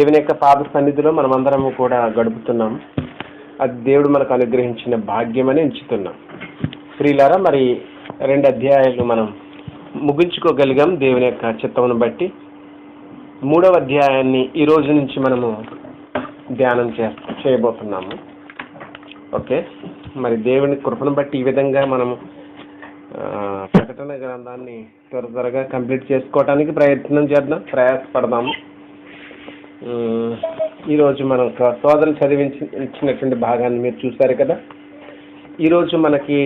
దేవుని యొక్క పాద సన్నిధిలో మనమందరము కూడా గడుపుతున్నాం. అది దేవుడు మనకు అనుగ్రహించిన భాగ్యమని ఎంచుతున్నాం. ప్రియులారా, మరి 2 అధ్యాయాలు మనం ముగించుకోగలిగాం దేవుని యొక్క చిత్తమును బట్టి. 3వ అధ్యాయాన్ని ఈ రోజు నుంచి మనము ధ్యానం చేయబోతున్నాము. ఓకే, మరి దేవుని కృపను బట్టి ఈ విధంగా మనము ప్రకటన గ్రంథాన్ని త్వరగా కంప్లీట్ చేసుకోవడానికి ప్రయాసపడదాము. ఈరోజు మనం సోదరులు చదివించినటువంటి భాగాన్ని మీరు చూశారు కదా. ఈరోజు మనకి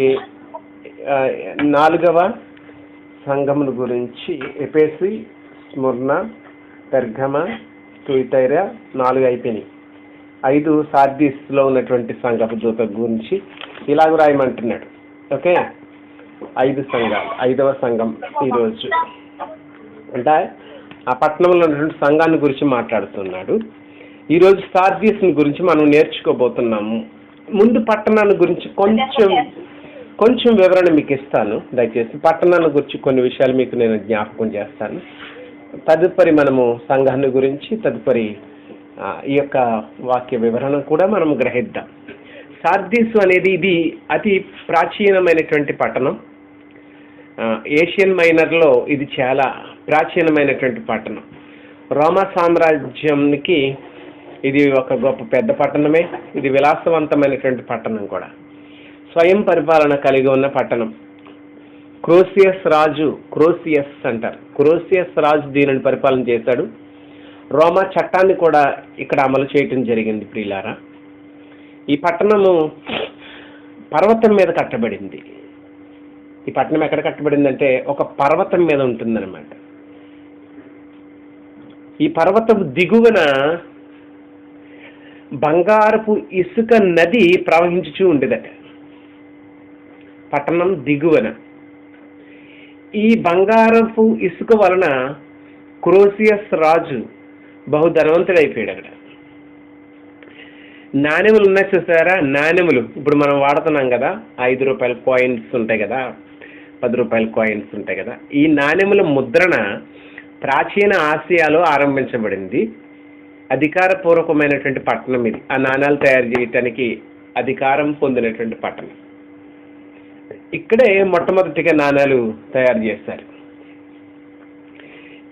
4వ సంఘముల గురించి ఎఫెసు, స్ముర్న, పెర్గమ, తుయతైర 4 అయిపోయినాయి. 5 సార్దీస్లో ఉన్నటువంటి సంఘపు దూత గురించి ఇలాగ రాయమంటున్నాడు. ఓకే, 5 సంఘాలు, 5వ సంఘం ఈరోజు అంటే ఆ పట్టణంలో ఉన్నటువంటి సంఘాన్ని గురించి మాట్లాడుతున్నాడు. ఈరోజు సార్దీస్ని గురించి మనం నేర్చుకోబోతున్నాము. ముందు పట్టణాన్ని గురించి కొంచెం వివరణ మీకు ఇస్తాను. దయచేసి పట్టణాన్ని గురించి కొన్ని విషయాలు మీకు నేను జ్ఞాపకం చేస్తాను. తదుపరి మనము సంఘాన్ని గురించి తదుపరి ఈ యొక్క వాక్య వివరణ కూడా మనం గ్రహిద్దాం. సార్దీసు అనేది ఇది అతి ప్రాచీనమైనటువంటి పట్టణం. ఏషియన్ మైనర్లో ఇది చాలా ప్రాచీనమైనటువంటి పట్టణం. రోమా సామ్రాజ్యానికి ఇది ఒక గొప్ప పెద్ద పట్టణమే. ఇది విలాసవంతమైనటువంటి పట్టణం కూడా. స్వయం పరిపాలన కలిగి ఉన్న పట్టణం. క్రోసియస్ అంటారు. క్రోసియస్ రాజు దీనిని పరిపాలన చేశాడు. రోమా చట్టాన్ని కూడా ఇక్కడ అమలు చేయటం జరిగింది. ప్రియులారా, ఈ పట్టణము పర్వతం మీద కట్టబడింది. ఈ పట్టణం ఎక్కడ కట్టబడిందంటే ఒక పర్వతం మీద ఉంటుందన్నమాట. ఈ పర్వతం దిగువన బంగారపు ఇసుక నది ప్రవహించుచూ ఉండేదట. పట్టణం దిగువన ఈ బంగారపు ఇసుక వలన క్రోసియస్ రాజు బహుధనవంతుడైపోయాడు. అక్కడ నాణెములు ఉన్నాయి చూసారా, నాణెములు ఇప్పుడు మనం వాడుతున్నాం కదా. 5 రూపాయల కాయిన్స్ ఉంటాయి కదా, 10 రూపాయల కాయిన్స్ ఉంటాయి కదా. ఈ నాణెముల ముద్రణ ప్రాచీన ఆసియాలో ఆరంభించబడింది. అధికారపూర్వకమైనటువంటి పట్టణం ఇది. ఆ నాణాలు తయారు చేయటానికి అధికారం పొందినటువంటి పట్టణం. ఇక్కడే మొట్టమొదటిగా నాణాలు తయారు చేస్తారు.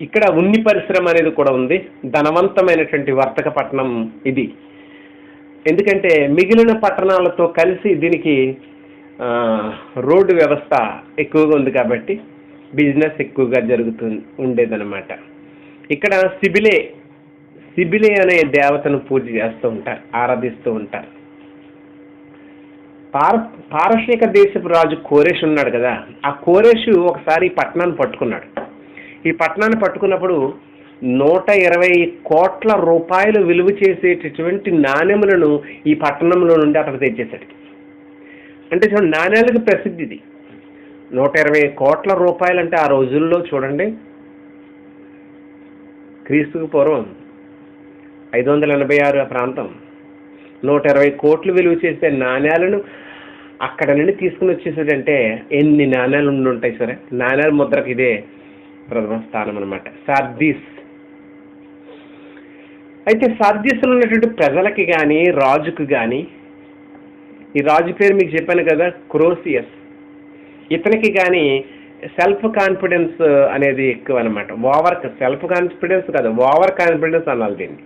ఇక్కడ ఉన్ని పరిశ్రమ అనేది కూడా ఉంది. ధనవంతమైనటువంటి వర్తక పట్టణం ఇది. ఎందుకంటే మిగిలిన పట్టణాలతో కలిసి దీనికి రోడ్డు వ్యవస్థ ఎక్కువగా ఉంది కాబట్టి బిజినెస్ ఎక్కువగా ఉండేదన్నమాట. ఇక్కడ సిబిలే అనే దేవతను పూజ చేస్తూ ఉంటారు, ఆరాధిస్తూ ఉంటారు. పారసీక దేశపు రాజు కోరేషు ఉన్నాడు కదా. ఆ కోరేషు ఒకసారి ఈ పట్టణాన్ని పట్టుకున్నాడు. ఈ పట్టణాన్ని పట్టుకున్నప్పుడు 120 కోట్ల రూపాయలు విలువ చేసేటటువంటి నాణెములను ఈ పట్టణంలో నుండి అతను తెచ్చేశాడు. అంటే చూడండి, నాణ్యాలకు ప్రసిద్ధి ఇది. 120 కోట్ల రూపాయలు అంటే ఆ రోజుల్లో చూడండి, క్రీస్తుకు పూర్వం 586 ఆ ప్రాంతం. 120 కోట్లు విలువ చేసే నాణ్యాలను అక్కడ నుండి తీసుకుని వచ్చేసాడంటే ఎన్ని నాణ్యాలు ఉండి ఉంటాయి సరే. నాణ్యాల ముద్రకు ఇదే ప్రథమ స్థానం అనమాట, సార్దీస్. అయితే సార్దీస్లో ఉన్నటువంటి ప్రజలకి కానీ రాజుకు కానీ, ఈ రాజు పేరు మీకు చెప్పాను కదా, క్రోసియస్. ఇతనికి కానీ సెల్ఫ్ కాన్ఫిడెన్స్ అనేది ఎక్కువ అనమాట. సెల్ఫ్ కాన్ఫిడెన్స్ కాదు, ఓవర్ కాన్ఫిడెన్స్ అనాలి దీన్ని.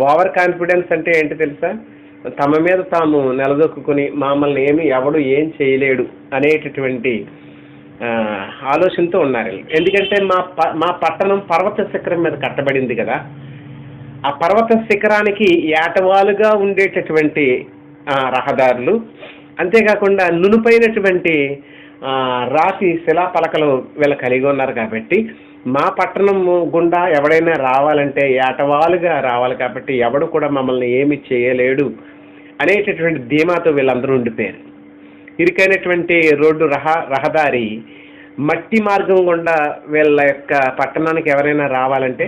ఓవర్ కాన్ఫిడెన్స్ అంటే ఏంటి తెలుసా? తమ మీద తాము నిలదొక్కుని మమ్మల్ని ఎవడు ఏం చేయలేడు అనేటటువంటి ఆలోచనతో ఉన్నారు. ఎందుకంటే మా పట్టణం పర్వత శిఖరం మీద కట్టబడింది కదా. ఆ పర్వత శిఖరానికి ఏటవాలుగా ఉండేటటువంటి రహదారులు, అంతేకాకుండా నునుపైనటువంటి రాతి శిలాపలకలు వీళ్ళు కలిగి ఉన్నారు కాబట్టి మా పట్టణం గుండా ఎవడైనా రావాలంటే ఏటవాలుగా రావాలి కాబట్టి ఎవడు కూడా మమ్మల్ని ఏమి చేయలేడు అనేటటువంటి ధీమాతో వీళ్ళందరూ ఉండిపోయారు. ఇరుకైనటువంటి రోడ్డు రహదారి మట్టి మార్గం గుండా వీళ్ళ యొక్క పట్టణానికి ఎవరైనా రావాలంటే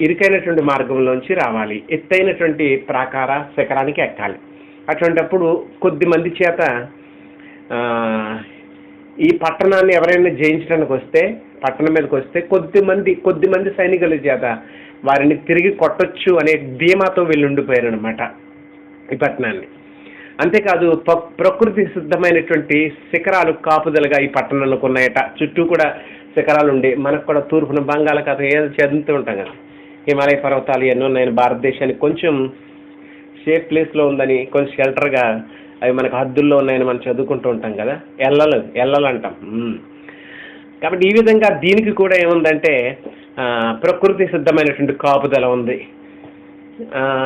ఇరుకైనటువంటి మార్గంలోంచి రావాలి. ఎత్తైనటువంటి ప్రాకార శిఖరానికి ఎక్కాలి. అటువంటిప్పుడు కొద్ది మంది చేత ఈ పట్టణాన్ని ఎవరైనా జయించడానికి వస్తే, పట్టణం మీదకి వస్తే కొద్ది మంది సైనికుల చేత వారిని తిరిగి కొట్టొచ్చు అనే ధీమాతో వీళ్ళు ఉండిపోయారనమాట ఈ పట్టణాన్ని. అంతేకాదు ప్రకృతి సిద్ధమైనటువంటి శిఖరాలు కాపుదలుగా ఈ పట్టణంలోకి ఉన్నాయట. చుట్టూ కూడా శిఖరాలు ఉండే, మనకు కూడా తూర్పున బంగాళాఖాతం ఏదో చదువుతూ ఉంటాం కదా, హిమాలయ పర్వతాలు ఎన్నో ఉన్నాయని, భారతదేశానికి కొంచెం సేఫ్ ప్లేస్లో ఉందని, కొంచెం షెల్టర్గా అవి మనకు హద్దుల్లో ఉన్నాయని మనం చదువుకుంటూ ఉంటాం కదా, ఎల్లలు అంటాం. కాబట్టి ఈ విధంగా దీనికి కూడా ఏముందంటే ప్రకృతి సిద్ధమైనటువంటి కాపుదల ఉంది.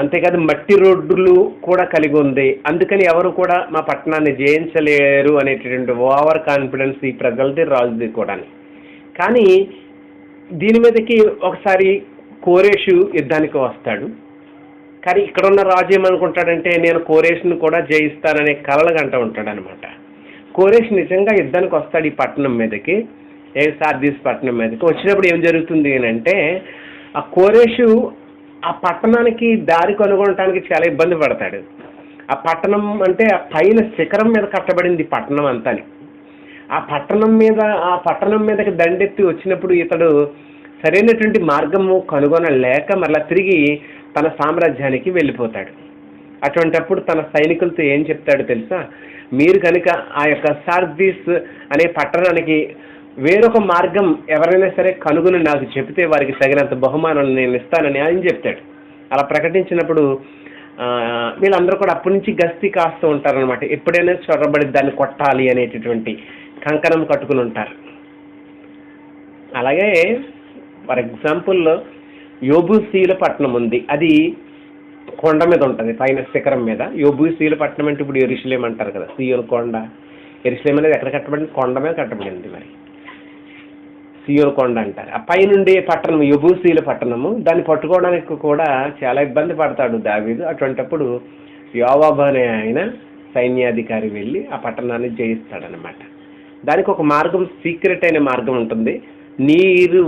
అంతేకాదు మట్టి రోడ్డులు కూడా కలిగి ఉంది. అందుకని ఎవరు కూడా మా పట్టణాన్ని జయించలేరు అనేటటువంటి ఓవర్ కాన్ఫిడెన్స్ ఈ ప్రజలది, రాజుది కూడా. కానీ దీని మీదకి ఒకసారి కోరేషు యుద్ధానికి వస్తాడు. కానీ ఇక్కడ ఉన్న రాజు ఏమనుకుంటాడంటే నేను కోరేష్ను కూడా జయిస్తాననే కలలుగా అంటూ ఉంటాడు అనమాట. కోరేష్ నిజంగా యుద్ధానికి వస్తాడు ఈ పట్టణం మీదకి, సార్దీస్ పట్టణం మీదకి. వచ్చినప్పుడు ఏం జరుగుతుంది అంటే ఆ కోరేషు ఆ పట్టణానికి దారి కనుగొనడానికి చాలా ఇబ్బంది పడతాడు. ఆ పట్టణం అంటే ఆ పైన శిఖరం మీద కట్టబడింది పట్టణం అంతాని. ఆ పట్టణం మీదకి దండెత్తి వచ్చినప్పుడు ఇతడు సరైనటువంటి మార్గము కనుగొనలేక మరలా తిరిగి తన సామ్రాజ్యానికి వెళ్ళిపోతాడు. అటువంటప్పుడు తన సైనికులతో ఏం చెప్తాడో తెలుసా, మీరు కనుక ఆ యొక్క సార్దీస్ అనే పట్టణానికి వేరొక మార్గం ఎవరైనా సరే కనుగొని నాకు చెబితే వారికి తగినంత బహుమానాలు నేను ఇస్తానని ఆయన చెప్తాడు. అలా ప్రకటించినప్పుడు వీళ్ళందరూ కూడా అప్పటి నుంచి గస్తీ కాస్తూ ఉంటారనమాట. ఎప్పుడైనా చొరబడి దాన్ని కొట్టాలి అనేటటువంటి కంకణం కట్టుకుని ఉంటారు. అలాగే ఫర్ ఎగ్జాంపుల్ యోబూసీల పట్టణం ఉంది, అది కొండ మీద ఉంటుంది, పైన శిఖరం మీద. యోబూసీల పట్టణం అంటే ఇప్పుడు యెరూషలేం అంటారు కదా, సియోను కొండ. యెరూషలేం అనేది ఎక్కడ కట్టబడింది? కొండ మీద కట్టబడింది. మరి సియోను కొండ అంటారు. ఆ పైనుండే పట్టణం యెబూసీల పట్టణము. దాన్ని పట్టుకోవడానికి కూడా చాలా ఇబ్బంది పడతాడు దావీదు. అటువంటప్పుడు యోవాబు అనే ఆయన సైన్యాధికారి వెళ్ళి ఆ పట్టణాన్ని జయిస్తాడనమాట. దానికి ఒక మార్గం, సీక్రెట్ అయిన మార్గం ఉంటుంది. నీరు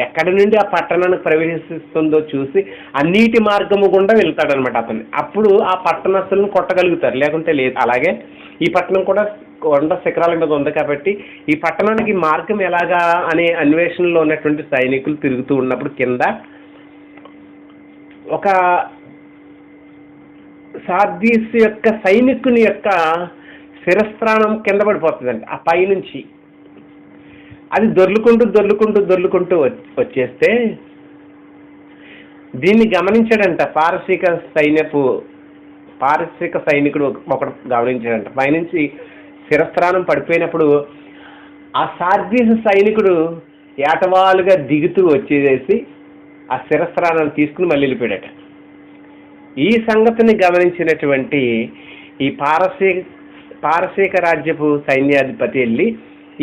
ఎక్కడి నుండి ఆ పట్టణానికి ప్రవేశిస్తుందో చూసి ఆ నీటి మార్గము గుండా వెళ్తాడనమాట అతన్ని. అప్పుడు ఆ పట్టణస్తులను కొట్టగలుగుతారు, లేకుంటే లేదు. అలాగే ఈ పట్టణం కూడా కొండ శిఖరాల మీద ఉంది కాబట్టి ఈ పట్టణానికి మార్గం ఎలాగా అనే అన్వేషణలో ఉన్నటువంటి సైనికులు తిరుగుతూ ఉన్నప్పుడు కింద ఒక సార్దీస్ యొక్క సైనికుని యొక్క శిరస్త్రాణం కింద పడిపోతుందండి ఆ పైనుంచి. అది దొర్లుకుంటూ వచ్చేస్తే దీన్ని గమనించాడంట పారసీక సైనికుడు ఒకడు గమనించాడంట. పైనుంచి శిరస్త్రాణం పడిపోయినప్పుడు ఆ సార్దీస్ సైనికుడు ఏటవాలుగా దిగుతూ వచ్చేసి ఆ శిరస్త్రాణాన్ని తీసుకుని మళ్ళీ వెళ్ళిపోయాడట. ఈ సంగతిని గమనించినటువంటి ఈ పారసీక రాజ్యపు సైన్యాధిపతి వెళ్ళి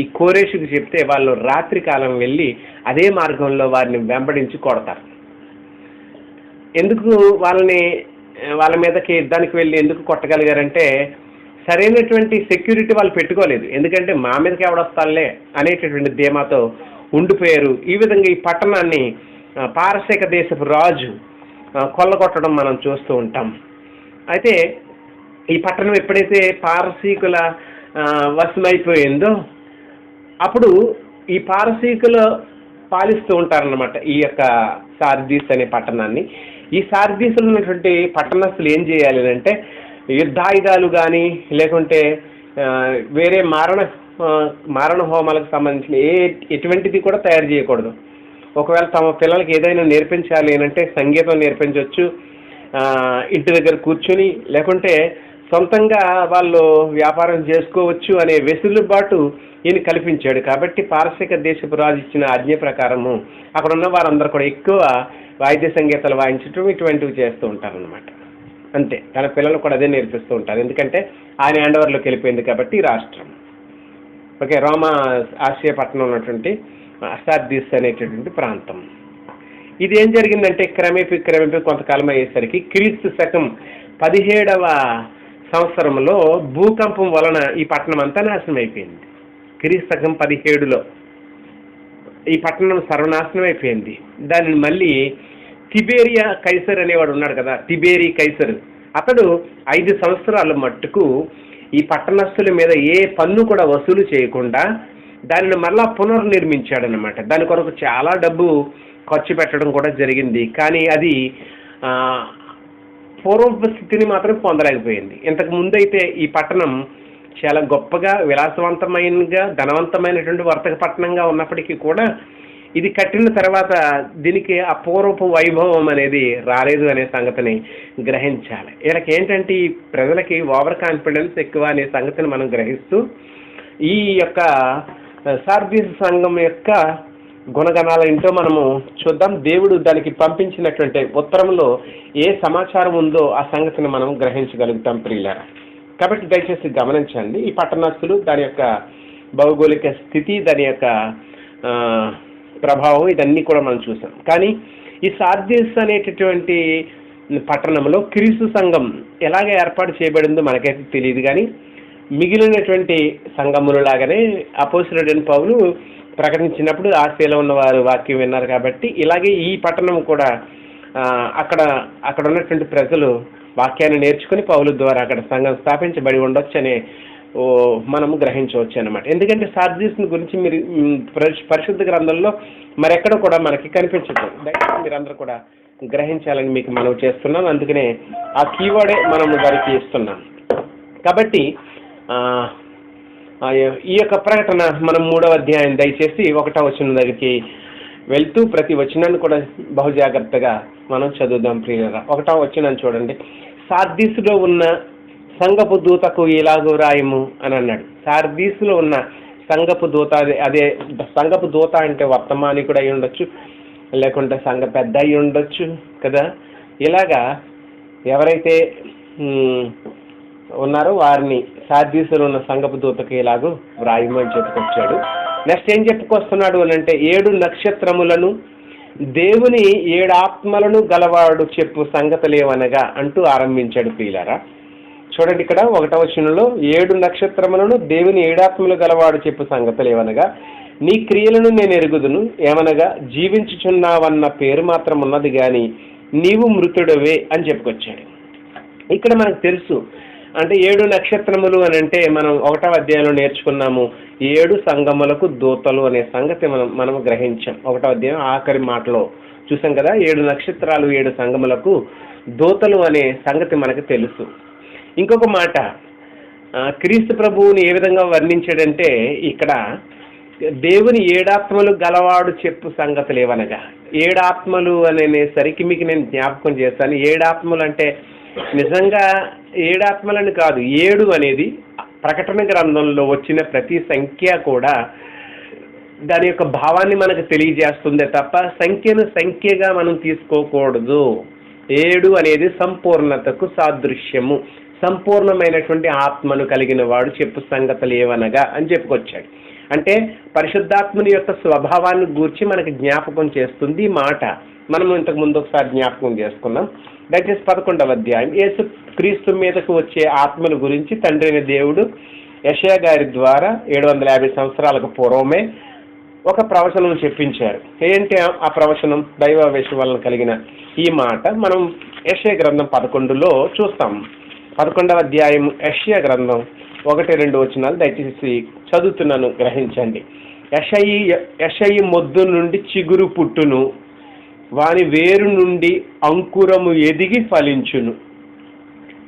ఈ కోరేషుకు చెప్తే వాళ్ళు రాత్రి కాలం వెళ్ళి అదే మార్గంలో వారిని వెంబడించి కొడతారు. ఎందుకు వాళ్ళ మీదకి యుద్ధానికి వెళ్ళి ఎందుకు కొట్టగలిగారంటే సరైనటువంటి సెక్యూరిటీ వాళ్ళు పెట్టుకోలేదు. ఎందుకంటే మా మీదకి ఎవడొస్తాలే అనేటటువంటి ధీమాతో ఉండిపోయారు. ఈ విధంగా ఈ పట్టణాన్ని పారసీక దేశపు రాజు కొల్లగొట్టడం మనం చూస్తూ ఉంటాం. అయితే ఈ పట్టణం ఎప్పుడైతే పారసీకుల వశమైపోయిందో అప్పుడు ఈ పారసీకులు పాలిస్తూ ఉంటారన్నమాట ఈ యొక్క సార్దీస్ అనే పట్టణాన్ని. ఈ సార్దీసులు ఉన్నటువంటి పట్టణస్తులు ఏం చేయాలి అంటే యుద్ధాయుధాలు కానీ లేకుంటే వేరే మారణ హోమాలకు సంబంధించిన ఎటువంటిది కూడా తయారు చేయకూడదు. ఒకవేళ తమ పిల్లలకి ఏదైనా నేర్పించాలి అంటే సంగీతం నేర్పించవచ్చు, ఇంటి దగ్గర కూర్చుని, లేకుంటే సొంతంగా వాళ్ళు వ్యాపారం చేసుకోవచ్చు అనే వెసులుబాటు ఈయన కల్పించాడు. కాబట్టి పారసీక దేశపు రాజు ఇచ్చిన ఆజ్ఞ ప్రకారము అక్కడ ఉన్న వారందరూ కూడా ఎక్కువ వాయిద్య సంగీతాలు వాయించడం ఇటువంటివి చేస్తూ ఉంటారనమాట. అంతే, తన పిల్లలు కూడా అదే నేర్పిస్తూ ఉంటారు. ఎందుకంటే ఆయన హ్యాండ్ఓవర్లోకి వెళ్ళిపోయింది కాబట్టి ఈ రాష్ట్రం. ఓకే, ఆసియా పట్టణం ఉన్నటువంటి సార్దీస్ అనేటటువంటి ప్రాంతం. ఇది ఏం జరిగిందంటే క్రమేపీ కొంతకాలం అయ్యేసరికి క్రీస్తు శకం 17వ సంవత్సరంలో భూకంపం వలన ఈ పట్టణం అంతా నాశనం అయిపోయింది. క్రీస్తు శకం 17లో ఈ పట్టణం సర్వనాశనం అయిపోయింది. దానిని మళ్ళీ తిబేరియా కైసర్ అనేవాడు ఉన్నాడు కదా, తిబేరి కైసర్, అతడు 5 సంవత్సరాల మట్టుకు ఈ పట్టణస్తుల మీద ఏ పన్ను కూడా వసూలు చేయకుండా దానిని మళ్ళా పునర్నిర్మించాడనమాట. దాని కొరకు చాలా డబ్బు ఖర్చు పెట్టడం కూడా జరిగింది. కానీ అది పూర్వపు స్థితిని మాత్రం పొందలేకపోయింది. ఇంతకు ముందైతే ఈ పట్టణం చాలా గొప్పగా విలాసవంతమైనగా ధనవంతమైనటువంటి వర్తక పట్టణంగా ఉన్నప్పటికీ కూడా ఇది కట్టిన తర్వాత దీనికి ఆ పూర్వపు వైభవం అనేది రాలేదు అనే సంగతిని గ్రహించాలి. వీళ్ళకి ఏంటంటే ఈ ప్రజలకి ఓవర్ కాన్ఫిడెన్స్ ఎక్కువ అనే సంగతిని మనం గ్రహిస్తూ ఈ యొక్క సార్దీస్ సంఘం యొక్క గుణగణాలు ఏంటో మనము చూద్దాం. దేవుడు దానికి పంపించినటువంటి ఉత్తరంలో ఏ సమాచారం ఉందో ఆ సంగతిని మనం గ్రహించగలుగుతాం ప్రియులారా. కాబట్టి దయచేసి గమనించండి. ఈ పట్టణస్తులు, దాని యొక్క భౌగోళిక స్థితి, దాని యొక్క ప్రభావం, ఇదన్నీ కూడా మనం చూసాం. కానీ ఈ సార్దీస్ అనేటటువంటి పట్టణంలో క్రీస్తు సంఘం ఎలాగ ఏర్పాటు చేయబడిందో మనకైతే తెలియదు. కానీ మిగిలినటువంటి సంఘములు లాగానే అపోస్తలుడైన పౌలు ప్రకటించినప్పుడు ఆసియాలో ఉన్నవారు వాక్యం విన్నారు. కాబట్టి ఇలాగే ఈ పట్టణం కూడా అక్కడ ఉన్నటువంటి ప్రజలు వాక్యాన్ని నేర్చుకుని పౌలు ద్వారా అక్కడ సంఘం స్థాపించబడి ఉండొచ్చు అనే మనము గ్రహించవచ్చు అన్నమాట. ఎందుకంటే సార్దీస్ని గురించి మీరు పరిశుద్ధ గ్రంథంలో మరెక్కడ కూడా మనకి కనిపించదు. దయచేసి మీరందరూ కూడా గ్రహించాలని మీకు మనవి చేస్తున్నాం. అందుకనే ఆ కీవర్డే మనము వారికి ఇస్తున్నాం. కాబట్టి ఈ యొక్క ప్రకటన మనం 3వ అధ్యాయం దయచేసి 1వ వచనం దగ్గరికి వెళ్తూ ప్రతి వచనాన్ని కూడా బహుజాగ్రత్తగా మనం చదువుదాం ప్రియులారా. 1వ వచనం చూడండి. సార్దీసులో ఉన్న సంఘపు దూతకు ఇలాగూ రాయము అని అన్నాడు. సార్దీసులో ఉన్న సంఘపు దూత, అదే సంఘపు దూత అంటే వర్తమానికుడు అయి ఉండొచ్చు, లేకుంటే సంఘ పెద్ద అయి ఉండొచ్చు కదా. ఇలాగా ఎవరైతే ఉన్నారో వారిని సార్దీసులో ఉన్న సంఘపు దూతకు ఇలాగూ వ్రాయము అని చెప్పుకొచ్చాడు. నెక్స్ట్ ఏం చెప్పుకొస్తున్నాడు అని అంటే 7 నక్షత్రములను దేవుని 7 ఆత్మలను గలవాడు చెప్పు సంగతులేవనగా అంటూ ఆరంభించాడు ప్రియులారా. చూడండి, ఇక్కడ 1వ వచనంలో 7 నక్షత్రములను దేవుని 7 ఆత్మలు గలవాడు చెప్పు సంగతులేవనగా నీ క్రియలను నేను ఎరుగుదును, ఏమనగా జీవించుచున్నావన్న పేరు మాత్రం ఉన్నది కానీ నీవు మృతుడవే అని చెప్పుకొచ్చాడు. ఇక్కడ మనకు తెలుసు అంటే 7 నక్షత్రములు అని అంటే మనం 1వ అధ్యాయంలో నేర్చుకున్నాము 7 సంఘములకు దూతలు అనే సంగతి మనం గ్రహించాం. 1వ అధ్యాయం ఆఖరి మాటలో చూసాం కదా. 7 నక్షత్రాలు 7 సంఘములకు దూతలు అనే సంగతి మనకు తెలుసు. ఇంకొక మాట, క్రీస్తు ప్రభువుని ఏ విధంగా వర్ణించాడంటే ఇక్కడ దేవుని 7 ఆత్మలు గలవాడు చెప్పు సంగతులు ఏవనగా 7 ఆత్మలు అనేసరికి మీకు నేను జ్ఞాపకం చేస్తాను. 7 ఆత్మలు అంటే నిజంగా 7 ఆత్మలని కాదు. 7 అనేది ప్రకటన గ్రంథంలో వచ్చిన ప్రతి సంఖ్య కూడా దాని యొక్క భావాన్ని మనకు తెలియజేస్తుందే తప్ప సంఖ్యను సంఖ్యగా మనం తీసుకోకూడదు. 7 అనేది సంపూర్ణతకు సాదృశ్యము, సంపూర్ణమైనటువంటి ఆత్మను కలిగిన వాడు చెప్పు సంగతులు ఏవనగా అని చెప్పుకొచ్చాడు. అంటే పరిశుద్ధాత్మని యొక్క స్వభావాన్ని గూర్చి మనకి జ్ఞాపకం చేస్తుంది ఈ మాట. మనం ఇంతకు ముందు ఒకసారి జ్ఞాపకం చేసుకున్నాం. దయచేసి 11వ అధ్యాయం యేసు క్రీస్తు మీదకు వచ్చే ఆత్మల గురించి తండ్రి అయిన దేవుడు యెషయా గారి ద్వారా 750 సంవత్సరాలకు పూర్వమే ఒక ప్రవచనం చెప్పించారు. ఏంటి ఆ ప్రవచనం? దైవావేశం వలన కలిగిన ఈ మాట మనం యెషయా గ్రంథం 11లో చూస్తాం. 11వ అధ్యాయం యెషయా గ్రంథం 1-2 వచనాలు దయచేసి చదువుతున్నాను, గ్రహించండి. యెషయి మొద్దు నుండి చిగురు పుట్టును, వాని వేరు నుండి అంకురము ఎదిగి ఫలించును.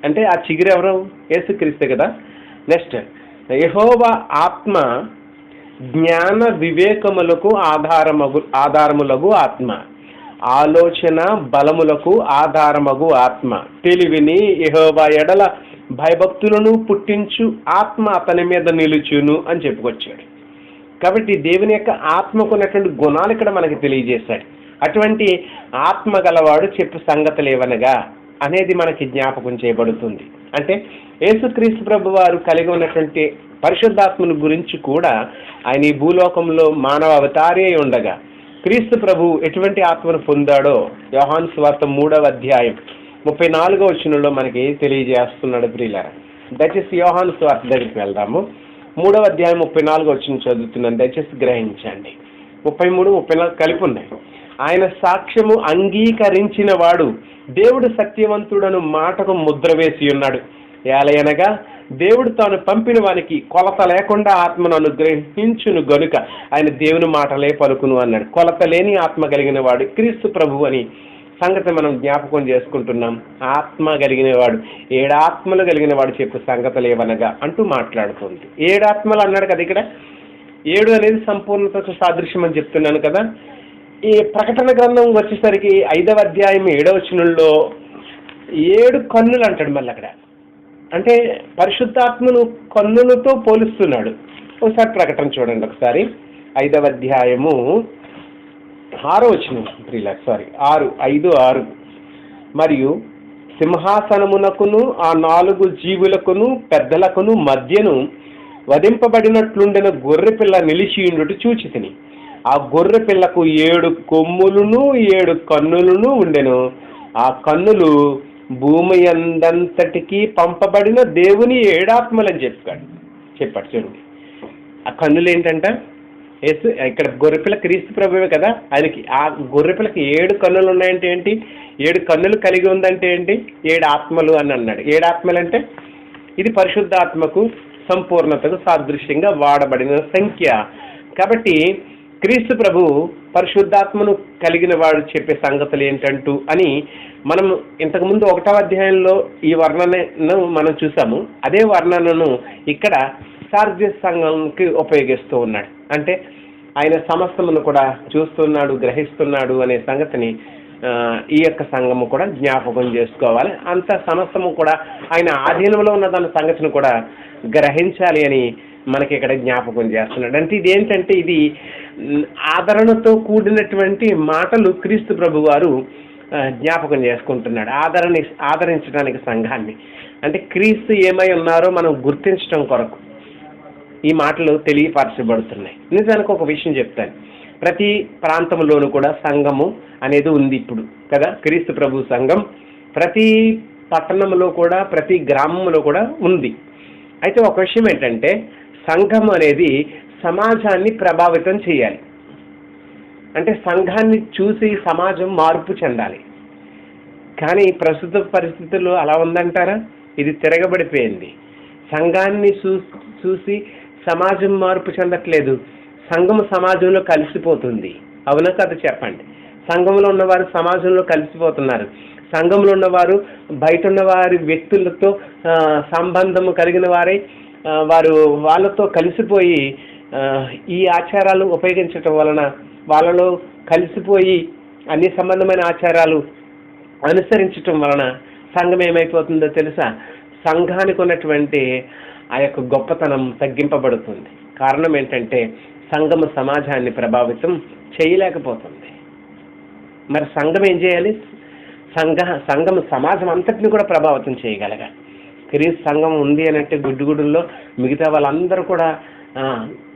అంటే ఆ చిగురు ఎవరు? యేసుక్రీస్తు కదా. నెక్స్ట్, యెహోవా ఆత్మ జ్ఞాన వివేకములకు ఆధారములగు ఆత్మ, ఆలోచన బలములకు ఆధారమగు ఆత్మ, తెలివిని యెహోవా ఎడల భయభక్తులను పుట్టించు ఆత్మ అతని మీద నిలుచును అని చెప్పుకొచ్చాడు. కాబట్టి దేవుని యొక్క ఆత్మకు ఉన్నటువంటి గుణాలు ఇక్కడ మనకి తెలియజేశాడు. అటువంటి ఆత్మ గలవాడు చెప్పు సంగతులు ఏవనగా అనేది మనకి జ్ఞాపకం చేయబడుతుంది. అంటే యేసుక్రీస్తు ప్రభు వారు కలిగి ఉన్నటువంటి పరిశుద్ధాత్మను గురించి కూడా ఆయన ఈ భూలోకంలో మానవ అవతారి అయి ఉండగా క్రీస్తు ప్రభు ఎటువంటి ఆత్మను పొందాడో యోహాను సువార్త 3వ అధ్యాయం 34వ వచనంలో మనకి తెలియజేస్తున్నాడు ప్రియులారా. దయచేసి యోహాను సువార్త దగ్గరికి వెళ్దాము. 3వ అధ్యాయం 34వ వచనం చదువుతున్నాను, దయచేసి గ్రహించండి. 33, 34 కలిపి ఉన్నాయి. ఆయన సాక్ష్యము అంగీకరించిన వాడు దేవుడు సత్యవంతుడను మాటకు ముద్ర వేసి ఉన్నాడు. ఏలయనగా దేవుడు తాను పంపిన వానికి కొలత లేకుండా ఆత్మను అనుగ్రహించును గనుక ఆయన దేవుని మాటలే పలుకును అన్నాడు. కొలత లేని ఆత్మ కలిగిన వాడు క్రీస్తు ప్రభు అని సంగతి మనం జ్ఞాపకం చేసుకుంటున్నాం. ఆత్మ కలిగిన వాడు, 7 ఆత్మలు కలిగిన వాడు చెప్పు సంగతులు ఏవనగా అంటూ మాట్లాడుతుంది. 7 ఆత్మలు అన్నాడు కదా. ఇక్కడ 7 అనేది సంపూర్ణతకు సాదృశ్యం అని చెప్తున్నాను కదా. ఈ ప్రకటన గ్రంథం వచ్చేసరికి 5వ అధ్యాయం 7వ వచనంలో 7 కన్నులు అంటాడు. మళ్ళీ అక్కడ అంటే పరిశుద్ధాత్మను కన్నులతో పోలుస్తున్నాడు. ఒకసారి ప్రకటన చూడండి ఒకసారి. 5వ అధ్యాయము 6వ వచనం 6 మరియు సింహాసనమునకును ఆ 4 జీవులకును పెద్దలకును మధ్యను వధింపబడినట్లుండిన గొర్రెపిల్ల నిలిచియుండుట చూచితిని. ఆ గొర్రెపిల్లకు 7 కొమ్ములను 7 కన్నులను ఉండెను. ఆ కన్నులు భూమి అందంతటికి పంపబడిన దేవుని 7 ఆత్మలని చెప్పాడు చూడండి. ఆ కన్నులు ఏంటంట? యేసు ఇక్కడ గొర్రెపిల్ల క్రీస్తు ప్రభువే కదా. ఆయనకి ఆ గొర్రెపిల్లకి 7 కన్నులు ఉన్నాయంటే ఏంటి? 7 కన్నులు కలిగి ఉందంటే ఏంటి? 7 ఆత్మలు అని అన్నాడు. 7 ఆత్మలు అంటే ఇది పరిశుద్ధాత్మకు సంపూర్ణతకు సాదృశ్యంగా వాడబడిన సంఖ్య. కాబట్టి క్రీస్తు ప్రభు పరిశుద్ధాత్మను కలిగిన వాడు చెప్పే సంగతులు ఏంటంటూ అని మనం ఇంతకుముందు 1వ అధ్యాయంలో ఈ వర్ణనను మనం చూసాము. అదే వర్ణనను ఇక్కడ సార్దిస్ సంఘంకి ఉపయోగిస్తూ ఉన్నాడు. అంటే ఆయన సమస్తమును కూడా చూస్తున్నాడు, గ్రహిస్తున్నాడు అనే సంగతిని ఈ యొక్క సంఘము కూడా జ్ఞాపకం చేసుకోవాలి. అంత సమస్తము కూడా ఆయన ఆధీనంలో ఉన్న దాని సంగతిని కూడా గ్రహించాలి అని మనకి ఇక్కడ జ్ఞాపకం చేస్తున్నాడు. అంటే ఇది ఏంటంటే ఇది ఆదరణతో కూడినటువంటి మాటలు క్రీస్తు ప్రభు వారు జ్ఞాపకం చేసుకుంటున్నాడు. ఆదరించడానికి సంఘాన్ని, అంటే క్రీస్తు ఏమై ఉన్నారో మనం గుర్తించడం కొరకు ఈ మాటలు తెలియపరచబడుతున్నాయి. నిజానికి ఒక విషయం చెప్తాను. ప్రతి ప్రాంతంలోనూ కూడా సంఘము అనేది ఉంది ఇప్పుడు కదా. క్రీస్తు ప్రభు సంఘం ప్రతి పట్టణంలో కూడా ప్రతి గ్రామంలో కూడా ఉంది. అయితే ఒక విషయం ఏంటంటే సంఘం అనేది సమాజాన్ని ప్రభావితం చేయాలి. అంటే సంఘాన్ని చూసి సమాజం మార్పు చెందాలి. కానీ ప్రస్తుత పరిస్థితుల్లో అలా ఉందంటారా? ఇది తిరగబడిపోయింది. సంఘాన్ని చూసి సమాజం మార్పు చెందట్లేదు, సంఘం సమాజంలో కలిసిపోతుంది. అవునా కదా చెప్పండి. సంఘంలో ఉన్నవారు సమాజంలో కలిసిపోతున్నారు. సంఘంలో ఉన్నవారు బయట ఉన్నవారి వ్యక్తులతో సంబంధము కలిగిన వారై వాళ్ళతో కలిసిపోయి ఈ ఆచారాలు ఉపయోగించటం వలన వాళ్ళలో కలిసిపోయి అన్ని సంబంధమైన ఆచారాలు అనుసరించటం వలన సంఘం ఏమైపోతుందో తెలుసా? సంఘానికి ఉన్నటువంటి ఆ యొక్క గొప్పతనం తగ్గింపబడుతుంది. కారణం ఏంటంటే సంఘము సమాజాన్ని ప్రభావితం చేయలేకపోతుంది. మరి సంఘం ఏం చేయాలి? సంఘం సమాజం అంతటిని కూడా ప్రభావితం చేయగలగాలి. క్రీస్తు సంఘం ఉంది అని అంటే గుడ్డుగుడుల్లో మిగతా వాళ్ళందరూ కూడా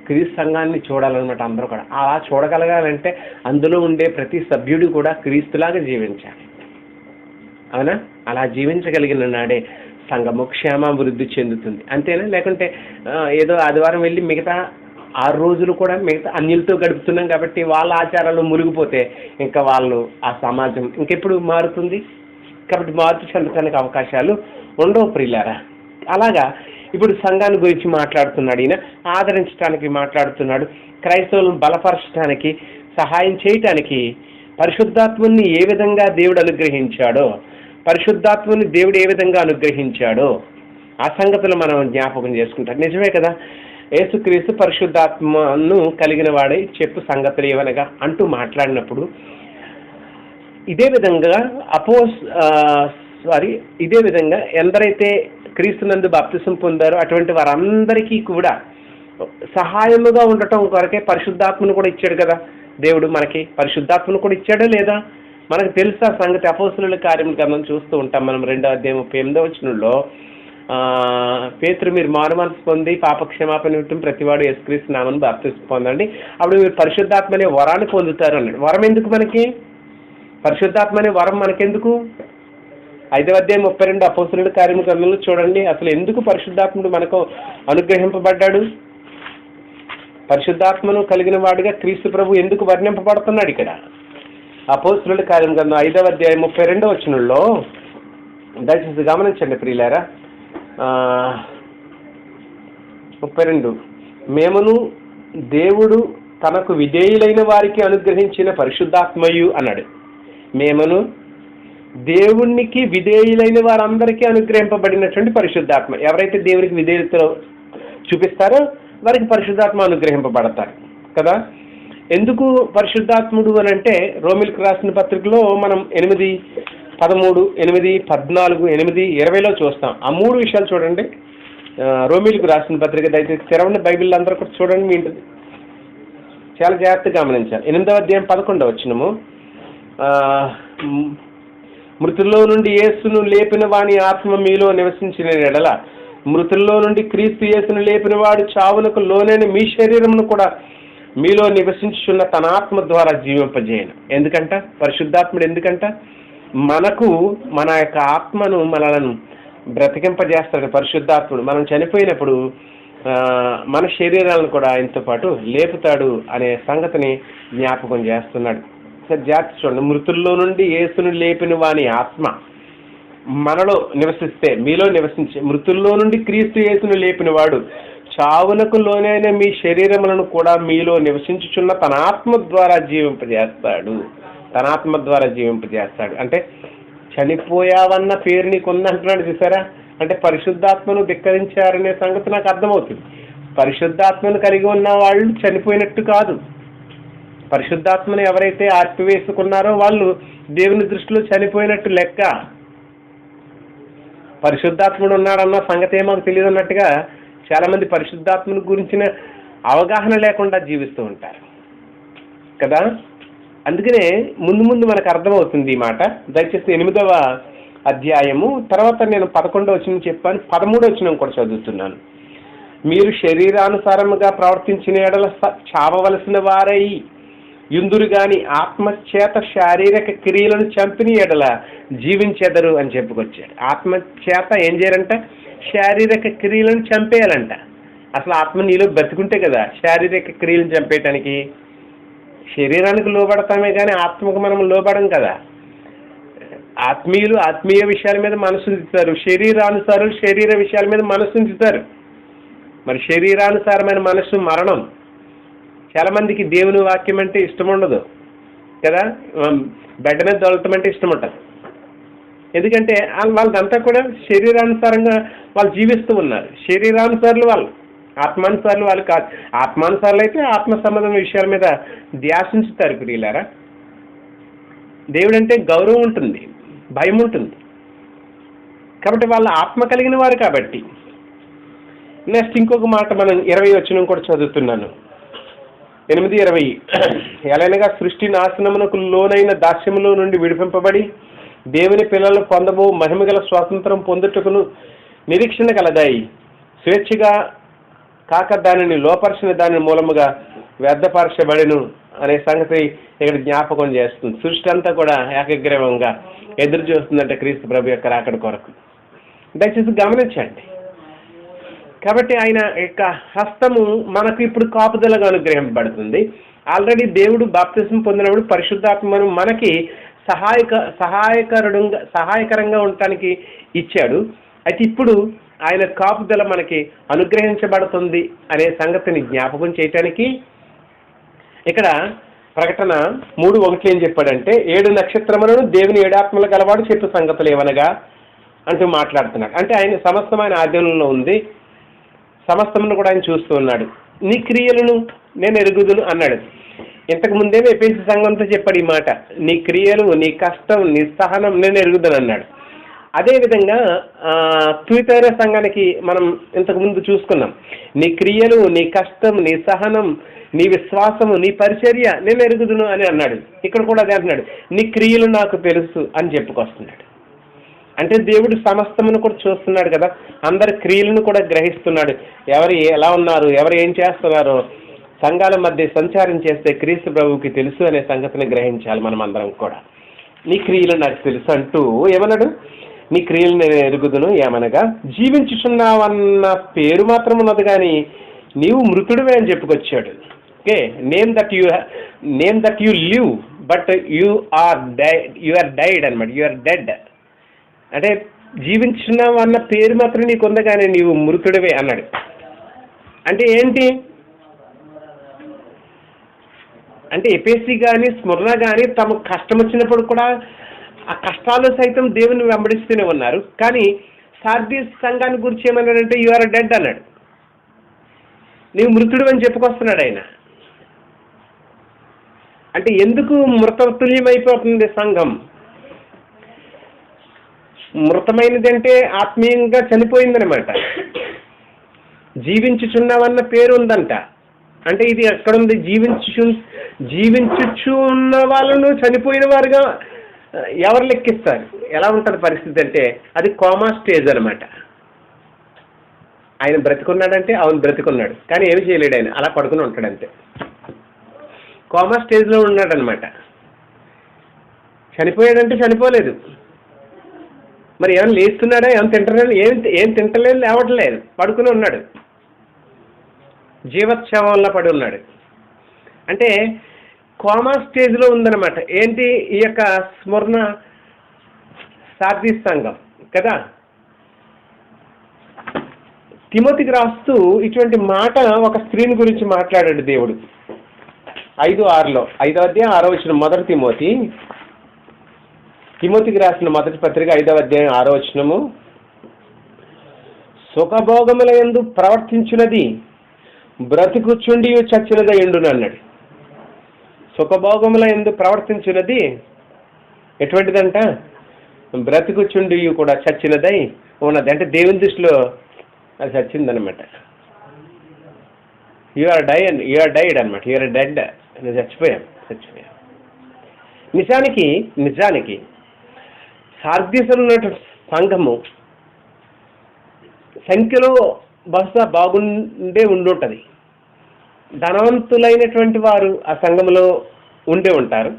క్రీస్తు సంఘాన్ని చూడాలన్నమాట. అందరూ కూడా అలా చూడగలగాలంటే అందులో ఉండే ప్రతి సభ్యుడు కూడా క్రీస్తులాగా జీవించాలి. అవునా? అలా జీవించగలిగిన నాడే సంఘము క్షేమాభివృద్ధి చెందుతుంది. అంతేనా? లేకుంటే ఏదో ఆదివారం వెళ్ళి మిగతా 6 రోజులు కూడా మిగతా అన్యులతో గడుపుతున్నాం కాబట్టి వాళ్ళ ఆచారాలు మునిగిపోతే ఇంకా వాళ్ళు ఆ సమాజం ఇంకెప్పుడు మారుతుంది? కాబట్టి మార్పు చెందడానికి అవకాశాలు ఉండవు ప్రియులారా. అలాగా ఇప్పుడు సంఘాన్ని గురించి మాట్లాడుతున్నాడు ఈయన, ఆదరించడానికి మాట్లాడుతున్నాడు. క్రైస్తవులను బలపరచడానికి సహాయం చేయటానికి పరిశుద్ధాత్మని ఏ విధంగా దేవుడు అనుగ్రహించాడో, పరిశుద్ధాత్మని దేవుడు ఏ విధంగా అనుగ్రహించాడో ఆ సంగతులు మనం జ్ఞాపకం చేసుకుంటాం. నిజమే కదా. యేసుక్రీస్తు పరిశుద్ధాత్మను కలిగిన వాడై చెప్పు సంగతులు ఏవనగా అంటూ మాట్లాడినప్పుడు ఇదే విధంగా ఎందరైతే క్రీస్తునందు బాప్తిసం పొందారో అటువంటి వారందరికీ కూడా సహాయముగా ఉండటం కొరకే పరిశుద్ధాత్మను కూడా ఇచ్చాడు కదా దేవుడు. మనకి పరిశుద్ధాత్మను కూడా ఇచ్చాడా లేదా? మనకు తెలుసా సంగతి. అపోస్తలుల కార్యం గ్రంథం చూస్తూ ఉంటాం మనం. 2వ అధ్యాయం 38వ వచనంలో పేతురు మీరు మారుమనసు పొంది పాపక్షమాపణ నిమిత్తం ప్రతివాడు యేసుక్రీస్తు నామమున బాప్తిసం పొందండి, అప్పుడు మీరు పరిశుద్ధాత్మ అనే వరాన్ని పొందుతారు అన్నాడు. వరం ఎందుకు మనకి? పరిశుద్ధాత్మ అనే వరం మనకెందుకు? 5వ అధ్యాయం 32 అపోస్తలుల కార్యం గ్రంథంలో చూడండి. అసలు ఎందుకు పరిశుద్ధాత్ముడు మనకు అనుగ్రహింపబడ్డాడు? పరిశుద్ధాత్మను కలిగిన వాడిగా క్రీస్తు ప్రభు ఎందుకు వర్ణింపబడుతున్నాడు ఇక్కడ? అపోస్తలుల కార్యం గ్రంథం 5వ అధ్యాయం 32వ వచనంలో దయచేసి గమనించండి ప్రియులారా. 32 మేమును దేవుడు తనకు విధేయులైన వారికి అనుగ్రహించిన పరిశుద్ధాత్మయు అన్నాడు. మేమును దేవునికి విధేయులైన వారందరికీ అనుగ్రహింపబడినటువంటి పరిశుద్ధాత్మ. ఎవరైతే దేవునికి విధేయత చూపిస్తారో వారికి పరిశుద్ధాత్మ అనుగ్రహింపబడతారు కదా. ఎందుకు పరిశుద్ధాత్ముడు అని అంటే రోమిలకు రాసిన పత్రికలో మనం 8:13, 8:14, 8:20 చూస్తాం. ఆ 3 విషయాలు చూడండి. రోమిలకు రాసిన పత్రిక దయచేసి తెరవండి, బైబిల్ అందరూ కూడా చూడండి, మీ ఇంటి చాలా జాగ్రత్తగా గమనించాలి. 8వ అధ్యాయం 11వ వచనము, మృతుల్లో నుండి యేసును లేపిన వాని ఆత్మ మీలో నివసించిన ఎడల మృతుల్లో నుండి క్రీస్తు యేసును లేపిన వాడు చావునకు లోనైన మీ శరీరమును కూడా మీలో నివసించున్న తన ఆత్మ ద్వారా జీవింపజేయను. ఎందుకంట పరిశుద్ధాత్ముడు? ఎందుకంట మనకు మన యొక్క ఆత్మను మనలను బ్రతికింపజేస్తాడు పరిశుద్ధాత్ముడు. మనం చనిపోయినప్పుడు మన శరీరాలను కూడా ఆయనతో పాటు లేపుతాడు అనే సంగతిని జ్ఞాపకం చేస్తున్నాడు. సరే జాగ్రత్త చూడండి. మృతుల్లో నుండి యేసును లేపిన వాని ఆత్మ మనలో నివసిస్తే, మీలో నివసించి, మృతుల్లో నుండి క్రీస్తు యేసును లేపిన వాడు చావునకు లోనైన మీ శరీరములను కూడా మీలో నివసించుచున్న తన ఆత్మ ద్వారా జీవింపజేస్తాడు. తన ఆత్మ ద్వారా జీవింపజేస్తాడు అంటే చనిపోయావన్న పేరు నీకు ఉందంటున్నాడు చూసారా. అంటే పరిశుద్ధాత్మను ధిక్కరించారనే సంగతి నాకు అర్థమవుతుంది. పరిశుద్ధాత్మను కలిగి ఉన్న వాళ్ళు చనిపోయినట్టు కాదు. పరిశుద్ధాత్మను ఎవరైతే ఆర్పివేసుకున్నారో వాళ్ళు దేవుని దృష్టిలో చనిపోయినట్టు లెక్క. పరిశుద్ధాత్ముడు ఉన్నాడన్న సంగతి ఏమో తెలియదు అన్నట్టుగా చాలా మంది పరిశుద్ధాత్మను గురించిన అవగాహన లేకుండా జీవిస్తూ ఉంటారు కదా. అందుకనే ముందు ముందు మనకు అర్థమవుతుంది ఈ మాట. దయచేసి 8వ అధ్యాయము తర్వాత నేను 11వ వచనం చెప్పాను, 13వ వచనం కూడా చదువుతున్నాను. మీరు శరీరానుసారముగా ప్రవర్తించిన ఎడల చావవలసిన వారై యుందురు గాని ఆత్మచేత శారీరక క్రియలను చంపిన ఎడల జీవించెదరు అని చెప్పుకొచ్చాడు. ఆత్మచేత ఏం చేయాలంట? శారీరక క్రియలను చంపేయాలంట. అసలు ఆత్మ నీలో బతుకుంటే కదా శారీరక క్రియలను చంపేయటానికి. శరీరానికి లోబడతామే కానీ ఆత్మకు మనం లోబడం కదా. ఆత్మీయులు ఆత్మీయ విషయాల మీద మనసు ఉంచుతారు, శరీరానుసారులు శరీర విషయాల మీద మనసు ఉంచుతారు. మరి శరీరానుసారమైన మనసు మరణం. చాలా మందికి దేవుని వాక్యం అంటే ఇష్టం ఉండదు కదా. బెడ్ మీద దొరకటం అంటే ఇష్టం ఉంటుంది. ఎందుకంటే వాళ్ళదంతా కూడా శరీరానుసారంగా వాళ్ళు జీవిస్తూ ఉన్నారు. శరీరానుసారులు వాళ్ళు, ఆత్మానుసారులు వాళ్ళు కాదు. ఆత్మానుసారులు అయితే ఆత్మ సంబంధం విషయాల మీద ధ్యాసించుతారు ప్రియులారా. దేవుడు అంటే గౌరవం ఉంటుంది, భయం ఉంటుంది. కాబట్టి వాళ్ళ ఆత్మ కలిగిన వారు కాబట్టి. నెక్స్ట్ ఇంకొక మాట మనం 20 వచనం కూడా చదువుతున్నాను. 8:20 ఎలానగా సృష్టి నాశనమునకు లోనైన దాస్యములో నుండి విడిపింపబడి దేవుని పిల్లలు పొందబో మహిమగల స్వాతంత్రం పొందుటకును నిరీక్షణ కలదాయి. స్వేచ్ఛగా కాక దానిని లోపరిచిన దాని మూలముగా వ్యర్థపరచబడిను అనే సంగతి ఇక్కడ జ్ఞాపకం చేస్తుంది. సృష్టి అంతా కూడా ఏకగ్రీవంగా ఎదురు చూస్తుందంటే క్రీస్తు ప్రభు యొక్క రాకడ కొరకు. దయచేసి గమనించండి. కాబట్టి ఆయన యొక్క హస్తము మనకు ఇప్పుడు కాపుదలగా అనుగ్రహింపబడుతుంది. ఆల్రెడీ దేవుడు బాప్తిజం పొందినప్పుడు పరిశుద్ధాత్మను మనకి సహాయకరంగా ఉండటానికి ఇచ్చాడు. అయితే ఇప్పుడు ఆయన కాపుదల మనకి అనుగ్రహించబడుతుంది అనే సంగతిని జ్ఞాపకం చేయటానికి ఇక్కడ ప్రకటన 3:1 ఏం చెప్పాడంటే 7 నక్షత్రములను దేవుని 7 ఆత్మలు గలవాడు చెప్పు సంగతులు ఏమనగా అంటూ మాట్లాడుతున్నాడు. అంటే ఆయన సమస్తమైన ఆధీనంలో ఉంది, సమస్తమును కూడా ఆయన చూస్తూ ఉన్నాడు. నీ క్రియలను నేను ఎరుగుదును అన్నాడు. ఇంతకు ముందేమో ఎఫెసీ సంఘంతో చెప్పాడు ఈ మాట. నీ క్రియలు, నీ కష్టం, నీ సహనం నేను ఎరుగుదును అన్నాడు. అదేవిధంగా తుయతైర సంఘానికి మనం ఇంతకు ముందు చూసుకున్నాం. నీ క్రియలు, నీ కష్టం, నీ సహనం, నీ విశ్వాసము, నీ పరిచర్య నేను ఎరుగుదును అని అన్నాడు. ఇక్కడ కూడా అదే అంటున్నాడు, నీ క్రియలు నాకు తెలుసు అని చెప్పుకొస్తున్నాడు. అంటే దేవుడు సమస్తమును కూడా చూస్తున్నాడు కదా, అందరి క్రియలను కూడా గ్రహిస్తున్నాడు. ఎవరు ఎలా ఉన్నారు, ఎవరు ఏం చేస్తున్నారో సంఘాల మధ్య సంచారం చేస్తే క్రీస్తు ప్రభువుకి తెలుసు అనే సంగతిని గ్రహించాలి మనం అందరం కూడా. నీ క్రియలు నాకు తెలుసు అంటూ ఏమన్నాడు? నీ క్రియలు నేను ఎరుగుదును ఏమనగా జీవించుచున్నావన్న పేరు మాత్రం ఉన్నది కానీ నీవు మృతుడివే అని చెప్పుకొచ్చాడు. Okay, name that you live but you are died అన్నమాట. యు ఆర్ డెడ్ అంటే జీవించున్నావు అన్న పేరు మాత్రం నీకు ఉంది కానీ నీవు మృతుడివే అన్నాడు. అంటే ఏంటి? అంటే ఎఫెసీ కానీ స్ముర్న కానీ తమకు కష్టం వచ్చినప్పుడు కూడా ఆ కష్టాలు సైతం దేవుని వెంబడిస్తూనే ఉన్నారు. కానీ సార్దీస్ సంఘాన్ని గురించి ఏమన్నాడంటే యు ఆర్ డెడ్ అన్నాడు. నీవు మృతుడు అని చెప్పుకొస్తున్నాడు ఆయన. అంటే ఎందుకు మృతతుల్యమైపోతుంది సంఘం? మృతమైనది అంటే ఆత్మీయంగా చనిపోయిందనమాట. జీవించుచున్నావన్న పేరు ఉందంట. అంటే ఇది ఎక్కడుంది? జీవించుచు ఉన్న వాళ్ళను చనిపోయిన వారుగా ఎవరు లెక్కిస్తారు? ఎలా ఉంటుంది పరిస్థితి అంటే అది కోమా స్టేజ్ అనమాట. ఆయన బ్రతికున్నాడంటే అవును బ్రతికున్నాడు, కానీ ఏమి చేయలేడు, ఆయన అలా పడుకుని ఉంటాడంతే. కోమా స్టేజ్లో ఉన్నాడనమాట. చనిపోయాడంటే చనిపోలేదు. మరి ఏమైనా లేస్తున్నాడా? ఏమైనా తింటలేదు? ఏం తింటలేదు, లేవట్లేదు, పడుకుని ఉన్నాడు, జీవోత్సవంలో పడి ఉన్నాడు. అంటే కోమా స్టేజ్లో ఉందన్నమాట. ఏంటి ఈ యొక్క స్మరణ సార్దీస్ సంఘం కదా. తిమోతికి రాస్తూ ఇటువంటి మాట ఒక స్త్రీని గురించి మాట్లాడాడు దేవుడు. 5:6 5వ అధ్యాయం 6వ వచనం. మొదటి తిమోతికి రాసిన మొదటి పత్రిక 5వ అధ్యాయం 6వ వచనము. సుఖభోగముల యందు ప్రవర్తించున్నది బ్రతుకుచుండి చచ్చినది ఎండును అన్నాడు. సుఖభోగముల యందు ప్రవర్తించున్నది ఎటువంటిదంట? బ్రతుకుచుండి కూడా చచ్చినదై ఉన్నది. అంటే దేవుని దృష్టిలో అది చచ్చిందనమాట. యు ఆర్ డైడ్ అనమాట. You are dead. చచ్చిపోయాం. నిజానికి సార్దీసులో ఉన్న సంఘము సంఖ్యలో బహుశా బాగుండే ఉండుంటుంది. ధనవంతులైనటువంటి వారు ఆ సంఘములో ఉండే ఉంటారు.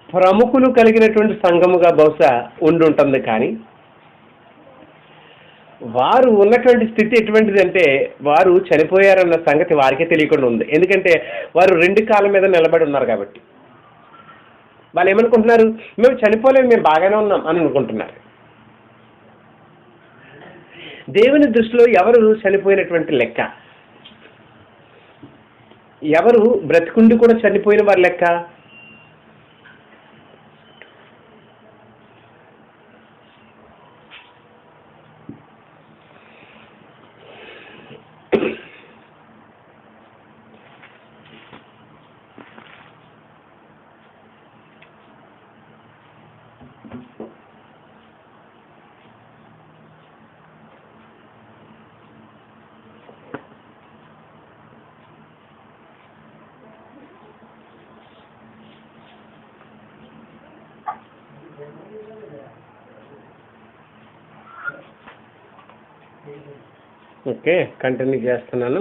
ప్రముఖులు కలిగినటువంటి సంఘముగా బహుశా ఉండుంటుంది. కానీ వారు ఉన్నటువంటి స్థితి ఎటువంటిది అంటే వారు చనిపోయారన్న సంగతి వారికే తెలియకుండా ఉంది. ఎందుకంటే వారు 2 కాళ్ళ మీద నిలబడి ఉన్నారు కాబట్టి. వాళ్ళు ఏమనుకుంటున్నారు? మేము చనిపోలేము, మేము బాగానే ఉన్నాం అని అనుకుంటున్నారు. దేవుని దృష్టిలో ఎవరు చనిపోయినటువంటి లెక్క? ఎవరు బ్రతికుండి కూడా చనిపోయిన వారి లెక్క? ఓకే, కంటిన్యూ చేస్తున్నాను.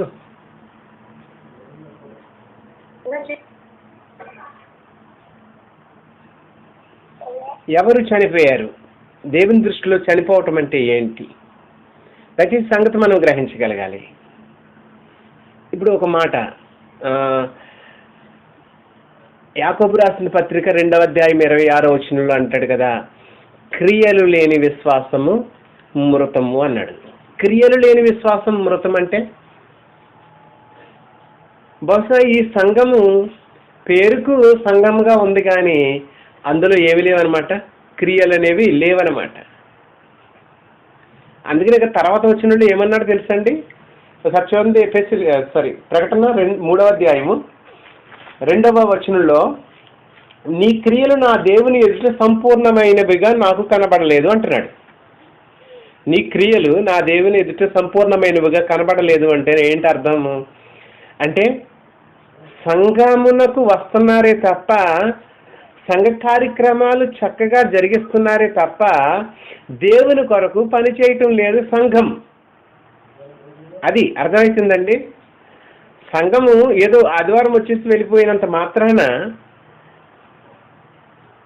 ఎవరు చనిపోయారు? దేవుని దృష్టిలో చనిపోవటం అంటే ఏంటి? ప్రతి సంగతి మనం గ్రహించగలగాలి. ఇప్పుడు ఒక మాట, యాకోబు రాసిన పత్రిక 2వ అధ్యాయం 26వ వచనంలో అంటాడు కదా, క్రియలు లేని విశ్వాసము మృతము అన్నాడు. క్రియలు లేని విశ్వాసం మృతం అంటే బహుశా ఈ సంఘము పేరుకు సంఘముగా ఉంది, కానీ అందులో ఏవి లేవన్నమాట, క్రియలు అనేవి లేవన్నమాట. అందుకని ఇక తర్వాత వచ్చిన వాళ్ళు ఏమన్నాడు తెలుసండి? ఒకసారి చూడండి, ప్రకటన 3వ అధ్యాయము 2వ వచనంలో, నీ క్రియలు నా దేవుని ఎదుట సంపూర్ణమైనవిగా నాకు కనబడలేదు అంటున్నాడు. నీ క్రియలు నా దేవుని ఎదుట సంపూర్ణమైనవిగా కనబడలేదు అంటే ఏంటి అర్థము? అంటే సంఘమునకు వస్తున్నారే తప్ప, సంఘ కార్యక్రమాలు చక్కగా జరిగిస్తున్నారే తప్ప దేవుని కొరకు పని చేయటం లేదు సంఘం. అది అర్థమవుతుందండి. సంఘము ఏదో ఆదివారం వచ్చేసి వెళ్ళిపోయినంత మాత్రాన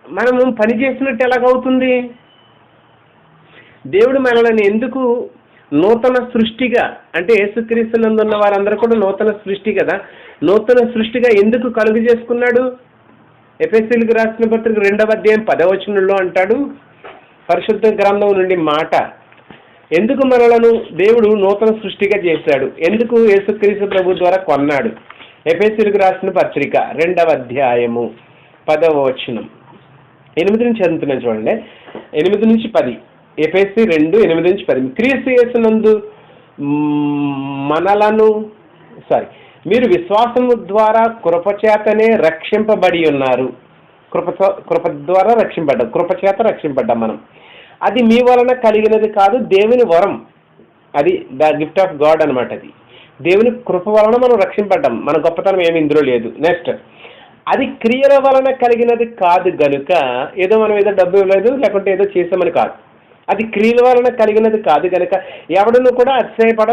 మనము పని చేసినట్టు ఎలాగవుతుంది? దేవుడు మనల్ని ఎందుకు నూతన సృష్టిగా, అంటే యేసుక్రీస్తునందు ఉన్న వారందరూ కూడా నూతన సృష్టి కదా, నూతన సృష్టిగా ఎందుకు కలుగు చేసుకున్నాడు? ఎఫెసీయులకు రాసిన పత్రిక 2వ అధ్యాయం 10వ వచనంలో అంటాడు, పరిశుద్ధ గ్రంథం నుండి మాట, ఎందుకు మనలను దేవుడు నూతన సృష్టిగా చేశాడు? ఎందుకు యేసుక్రీస్తు ప్రభు ద్వారా కొన్నాడు? ఎఫెసీయులకు రాసిన పత్రిక 2వ అధ్యాయము 10వ వచనం. 8 నుంచి చదువుతున్నాను చూడండి. 8 నుంచి 10. ఎఫెసీ 2:8 నుంచి 10. క్రీస్తు యేసునందు మీరు విశ్వాసము ద్వారా కృపచేతనే రక్షింపబడి ఉన్నారు. కృప ద్వారా రక్షింపడ్డాం, కృపచేత రక్షింపడ్డాం మనం. అది మీ వలన కలిగినది కాదు, దేవుని వరం. అది ద గిఫ్ట్ ఆఫ్ గాడ్ అనమాట. అది దేవుని కృప వలన మనం రక్షింపడ్డాం. మన గొప్పతనం ఏమి ఇందులో లేదు. నెక్స్ట్, అది క్రియల వలన కలిగినది కాదు గనుక, ఏదో మనం ఏదో డబ్బు ఇవ్వలేదు లేకుంటే ఏదో చేసామని కాదు. అది క్రియల వలన కలిగినది కాదు కనుక ఎవడను కూడా అతిశయపడ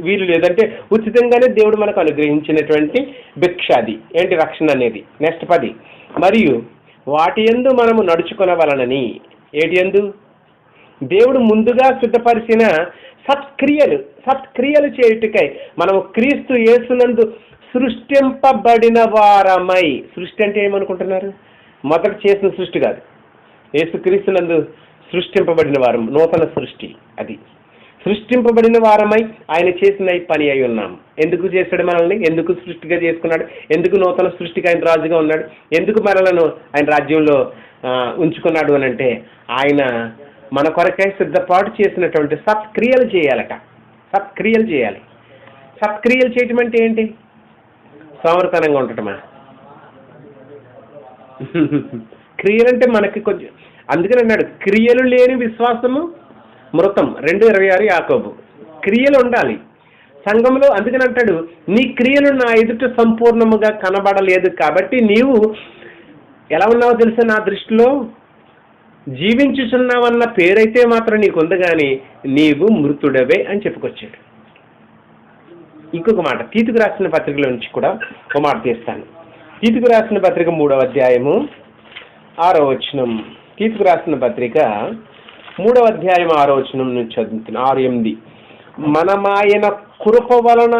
వీలు లేదంటే ఉచితంగానే దేవుడు మనకు అనుగ్రహించినటువంటి భిక్ష అది. ఏంటి? రక్షణ అనేది. నెక్స్ట్ 10, మరియు వాటి యందు మనము నడుచుకొనవలనని. ఏటి యందు? దేవుడు ముందుగా సిద్ధపరిచిన సత్క్రియలు చేయుటకై మనము క్రీస్తు యేసునందు సృష్టింపబడిన వారమై. సృష్టి అంటే ఏమనుకుంటున్నారు? మొదట చేసిన సృష్టి కాదు, యేసుక్రీస్తునందు సృష్టింపబడిన వారం, నూతన సృష్టి. అది సృష్టింపబడిన వారమై ఆయన చేసిన పని అయి ఉన్నాం. ఎందుకు చేశాడు మనల్ని? ఎందుకు సృష్టిగా చేసుకున్నాడు? ఎందుకు నూతన సృష్టికి ఆయన రాజుగా ఉన్నాడు? ఎందుకు మనలను ఆయన రాజ్యంలో ఉంచుకున్నాడు అని అంటే, ఆయన మన కొరకై సిద్ధపాటు చేసినటువంటి సత్క్రియలు చేయాలట. సత్క్రియలు చేయాలి. సత్క్రియలు చేయటం అంటే ఏంటి? సోమరితనంగా ఉండటమా? క్రియలంటే మనకి కొంచెం, అందుకని అన్నాడు క్రియలు లేని విశ్వాసము మృతం. 2:26 యాకోబు. క్రియలు ఉండాలి సంఘంలో. అందుకని అంటాడు, నీ క్రియలు నా ఎదుట సంపూర్ణముగా కనబడలేదు కాబట్టి నీవు ఎలా ఉన్నావో తెలుసా? నా దృష్టిలో జీవించుచున్నావన్న పేరైతే మాత్రం నీకు ఉంది, కానీ నీవు మృతుడవే అని చెప్పుకొచ్చాడు. ఇంకొక మాట తీతుకు రాసిన పత్రికలో నుంచి కూడా ఒక మాట తీస్తాను. తీతుకు రాసిన పత్రిక 3వ అధ్యాయము 6వ వచనం. తీతుకు రాసిన పత్రిక 3వ అధ్యాయం 6వ వచనం నుంచి చదువుతున్నాను. 6:8. మనమాయన కృప వలన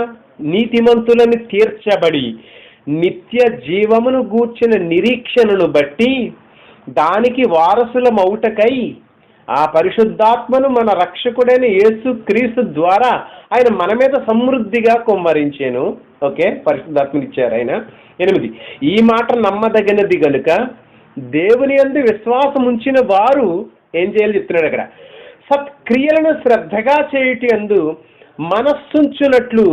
నీతిమంతులను తీర్చబడి నిత్య జీవమును గూర్చిన నిరీక్షణను బట్టి దానికి వారసులమౌటకై ఆ పరిశుద్ధాత్మను మన రక్షకుడైన యేసు క్రీస్తు ద్వారా ఆయన మన మీద సమృద్ధిగా కుమ్మరించాను. ఓకే, పరిశుద్ధాత్మనిచ్చారు ఆయన. 8, ఈ మాట నమ్మదగినది గనుక దేవుని యందు విశ్వాసం ఉంచిన వారు ఏం చేయాలి చెప్తున్నాడు అక్కడ. సత్క్రియలను శ్రద్ధగా చేయుటి యందు మనస్సుంచునట్లు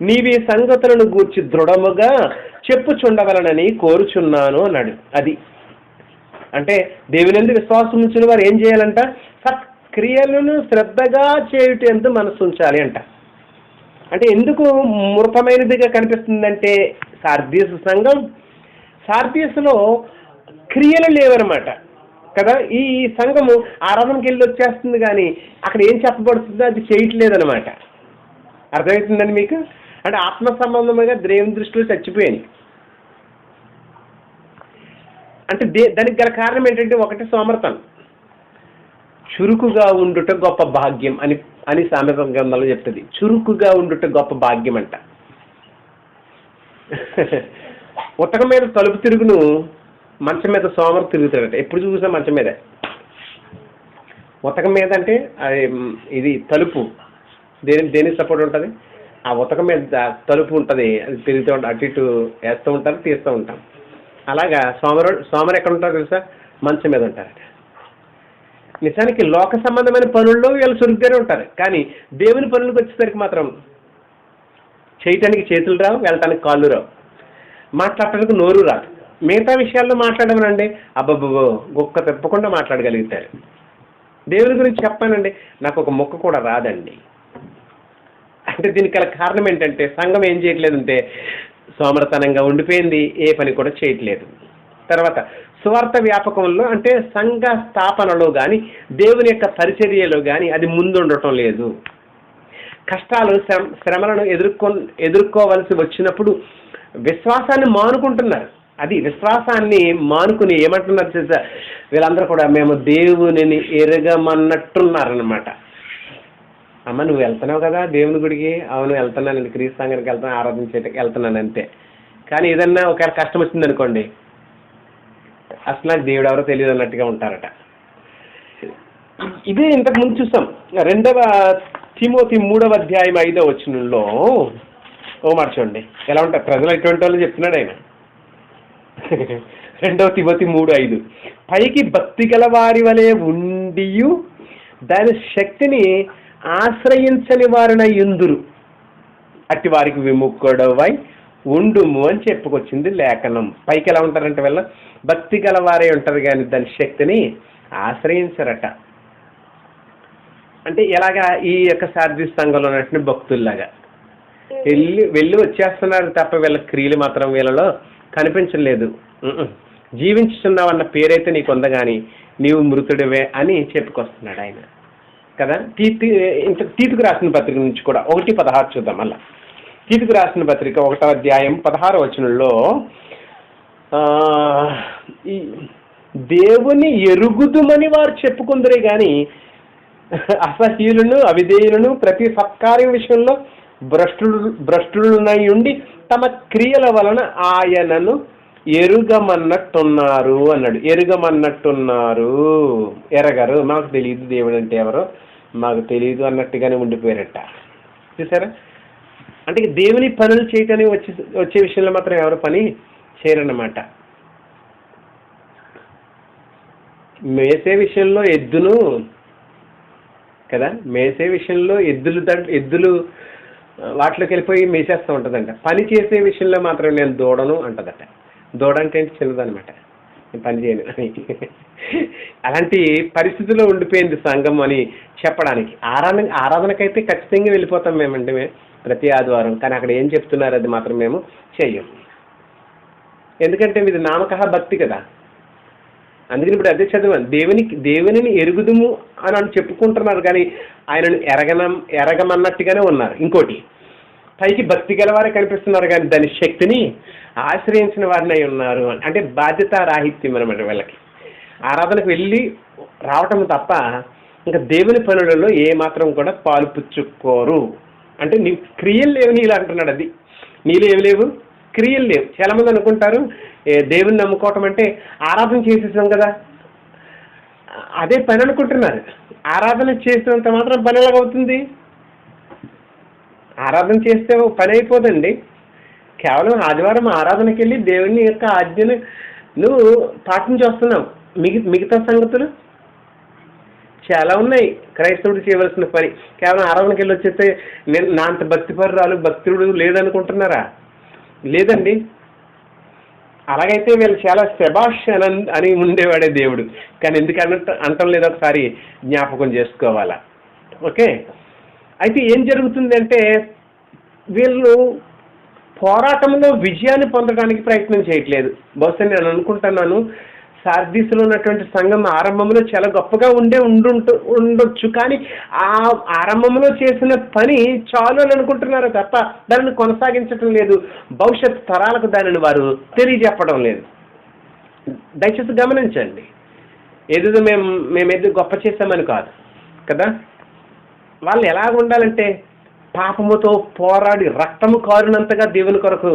నీవి సంగతులను గూర్చి దృఢముగా చెప్పుచుండవలనని కోరుచున్నాను అన్నాడు. అది అంటే దేవుని యందు విశ్వాసం ఉంచిన వారు ఏం చేయాలంట? సత్క్రియలను శ్రద్ధగా చేయుటి యందు మనస్సు ఉంచాలి అంట. అంటే ఎందుకు మృతమైనదిగా కనిపిస్తుందంటే, సార్దీసు సంఘం, సార్దీసులో క్రియలు లేవన్నమాట కదా. ఈ సంఘము ఆరాధనకి వెళ్ళి వచ్చేస్తుంది, కానీ అక్కడ ఏం చెప్పబడుతుందో అది చేయట్లేదన్నమాట. అర్థమవుతుందండి మీకు? అంటే ఆత్మ సంబంధంగా దేవుని దృష్టిలో చచ్చిపోయాయి. అంటే దానికి గల కారణం ఏంటంటే, ఒకటి సోమరతనం. చురుకుగా ఉండుట గొప్ప భాగ్యం అని సామెత గ్రంథంలో చెప్తుంది. చురుకుగా ఉండుట గొప్ప భాగ్యం అంట. ఉతకం మీద తలుపు తిరుగును, మంచం మీద సోమరు తిరుగుతాడట. ఎప్పుడు చూసినా మంచం మీద. ఉతకం మీద అంటే ఇది తలుపు దేనికి సపోర్ట్ ఉంటుంది? ఆ ఉతకం మీద తలుపు ఉంటుంది, అది తిరుగుతూ ఉంటాం, అటు ఇటు వేస్తూ ఉంటారు, తీస్తూ ఉంటాం. అలాగా సోమరు ఎక్కడ ఉంటారో తెలుసా? మంచం మీద ఉంటారట. నిజానికి లోక సంబంధమైన పనుల్లో వీళ్ళు చురుగ్గానే ఉంటారు, కానీ దేవుని పనులకు వచ్చేసరికి మాత్రం చేయటానికి చేతులు రావు, వెళ్ళటానికి కాళ్ళు రావు, మాట్లాడటానికి నోరు రాదు. మిగతా విషయాల్లో మాట్లాడమనండి, అబ్బబ్బో గొక్క తిప్పకుండా మాట్లాడగలుగుతారు. దేవుని గురించి చెప్పానండి, నాకు ఒక మొక్క కూడా రాదండి. అంటే దీనికి గల కారణం ఏంటంటే, సంఘం ఏం చేయట్లేదంటే సోమరతనంగా ఉండిపోయింది, ఏ పని కూడా చేయట్లేదు. తర్వాత సువార్త వ్యాపకంలో అంటే సంఘ స్థాపనలో కానీ దేవుని యొక్క పరిచర్యలో కానీ అది ముందుండటం లేదు. కష్టాలు శ్రమలను ఎదుర్కోవలసి వచ్చినప్పుడు విశ్వాసాన్ని మానుకుంటున్నారు. అది విశ్వాసాన్ని మానుకుని ఏమంటున్నారు తెలుసా? వీళ్ళందరూ కూడా మేము దేవునిని ఎరగమన్నట్టున్నారనమాట. అమ్మ నువ్వు వెళ్తున్నావు కదా దేవుని గుడికి, అవును వెళ్తున్నాను, క్రీస్తు సంఘానికి వెళ్తాను, ఆరాధించేటకి వెళ్తున్నాను అంతే. కానీ ఏదన్నా ఒకవేళ కష్టం వచ్చింది అనుకోండి, అసలు నాకు దేవుడు ఎవరో తెలియదు అన్నట్టుగా ఉంటారట. ఇదే ఇంతకు ముందు చూసాం. 2వ తిమోతి 3వ అధ్యాయం 5వ వచనంలో ఓ మాట చూడండి ఎలా ఉంటారు ప్రజలు ఎటువంటి వాళ్ళు చెప్తున్నాడు ఆయన. 2వ తిమోతి 3:5 పైకి భక్తి గల వారి వలె ఉండియు దాని శక్తిని ఆశ్రయించని వారిన యుందురు అట్టి వారికి విముఖుడవై ఉండుము అని చెప్పుకొచ్చింది లేఖనం. పైకి ఎలా ఉంటారంటే వీళ్ళ భక్తి గల వారే ఉంటారు కానీ దాని శక్తిని ఆశ్రయించరట. అంటే ఎలాగా ఈ యొక్క సార్దీస్ సంఘంలో ఉన్నట్టు భక్తుల్లాగా వెళ్ళి వచ్చేస్తున్నారు తప్ప వీళ్ళ క్రియలు మాత్రం వీళ్ళలో కనిపించలేదు. జీవించుతున్నావన్న పేరైతే నీకు ఉందా కానీ నీవు మృతుడివే అని చెప్పుకొస్తున్నాడు ఆయన కదా. తీతుకు రాసిన పత్రిక నుంచి కూడా 1:16 చూద్దాం. మళ్ళా తీతుకు రాసిన పత్రిక 1వ అధ్యాయం 16వ వచనంలో ఈ దేవుని ఎరుగుదుమని వారు చెప్పుకుందరే కానీ అసహ్యులను అవిధేయులను ప్రతి సత్కార్యం విషయంలో భ్రష్టులనై ఉండి తమ క్రియల వలన ఆయనను ఎరుగమన్నట్టున్నారు అన్నాడు. ఎరుగమన్నట్టున్నారు, ఎరగరు, మాకు తెలియదు దేవుడు అంటే ఎవరో మాకు తెలియదు అన్నట్టుగానే ఉండిపోయారట. చూసారా? అంటే దేవుని పనులు చేయటానికి వచ్చే విషయంలో మాత్రం ఎవరు పని చేయరన్నమాట. మేసే విషయంలో ఎద్దును కదా, మేసే విషయంలో ఎద్దులు వాటిలోకి వెళ్ళిపోయి మేసేస్తూ ఉంటుందంట. పని చేసే విషయంలో మాత్రం నేను దూడను అంటదట. దూడ అంటే చిన్నదనమాట, నేను పని చేయను అని. అలాంటి పరిస్థితిలో ఉండిపోయింది సంఘం అని చెప్పడానికి. ఆరాధనకైతే ఖచ్చితంగా వెళ్ళిపోతాం మేమంటే ప్రతి ఆదివారం, కానీ అక్కడ ఏం చెప్తున్నారు అది మాత్రం మేము చెయ్యం. ఎందుకంటే ఇది నామకహ భక్తి కదా. అందుకని ఇప్పుడు అదే చదివాను, దేవునిని ఎరుగుదుము అని చెప్పుకుంటున్నారు కానీ ఆయనను ఎరగమన్నట్టుగానే ఉన్నారు. ఇంకోటి, పైకి భక్తి గలవారే కనిపిస్తున్నారు కానీ దాని శక్తిని ఆశ్రయించిన వారినై ఉన్నారు అంటే బాధ్యత రాహిత్యం అనమాట. వీళ్ళకి ఆరాధనకు వెళ్ళి రావటం తప్ప ఇంకా దేవుని పనులలో ఏ మాత్రం కూడా పాలు పుచ్చుకోరు. అంటే నీ క్రియలు లేవు నీళ్ళు అంటున్నాడు. అది నీళ్ళు ఏమి లేవు, క్రియలు లేవు. చాలామంది అనుకుంటారు దేవుని నమ్ముకోవటం అంటే ఆరాధన చేసేసాం కదా, అదే పని అనుకుంటున్నారు. ఆరాధన చేసినంత మాత్రం పని ఎలాగవుతుంది? ఆరాధన చేస్తే పని అయిపోదండి. కేవలం ఆదివారం ఆరాధనకి వెళ్ళి దేవుని యొక్క ఆజ్ఞను నువ్వు పాటించి వస్తున్నావు. మిగతా సంగతులు చాలా ఉన్నాయి క్రైస్తవుడు చేయవలసిన పని. కేవలం ఆరాధనకి వెళ్ళి వచ్చేస్తే నేను నా అంత భక్తుడు లేదనుకుంటున్నారా? లేదండి. అలాగైతే వీళ్ళు చాలా శబాష్ అని ఉండేవాడే దేవుడు. కానీ ఎందుకు అంటం లేదు ఒకసారి జ్ఞాపకం చేసుకోవాలా. ఓకే, అయితే ఏం జరుగుతుంది అంటే వీళ్ళు పోరాటంలో విజయాన్ని పొందడానికి ప్రయత్నం చేయట్లేదు. బహుశా నేను అనుకుంటున్నాను సార్దీసులో ఉన్నటువంటి సంఘం ఆరంభంలో చాలా గొప్పగా ఉండొచ్చు, కానీ ఆ ఆరంభంలో చేసిన పని చాలు అని అనుకుంటున్నారు తప్ప దానిని కొనసాగించడం లేదు. భవిష్యత్ తరాలకు దానిని వారు తెలియజెప్పడం లేదు. దయచేసి గమనించండి. ఏదో మేమేదో గొప్ప చేసామని కాదు కదా. వాళ్ళు ఎలాగ ఉండాలంటే పాపముతో పోరాడి రక్తము కారునంతగా దేవుని కొరకు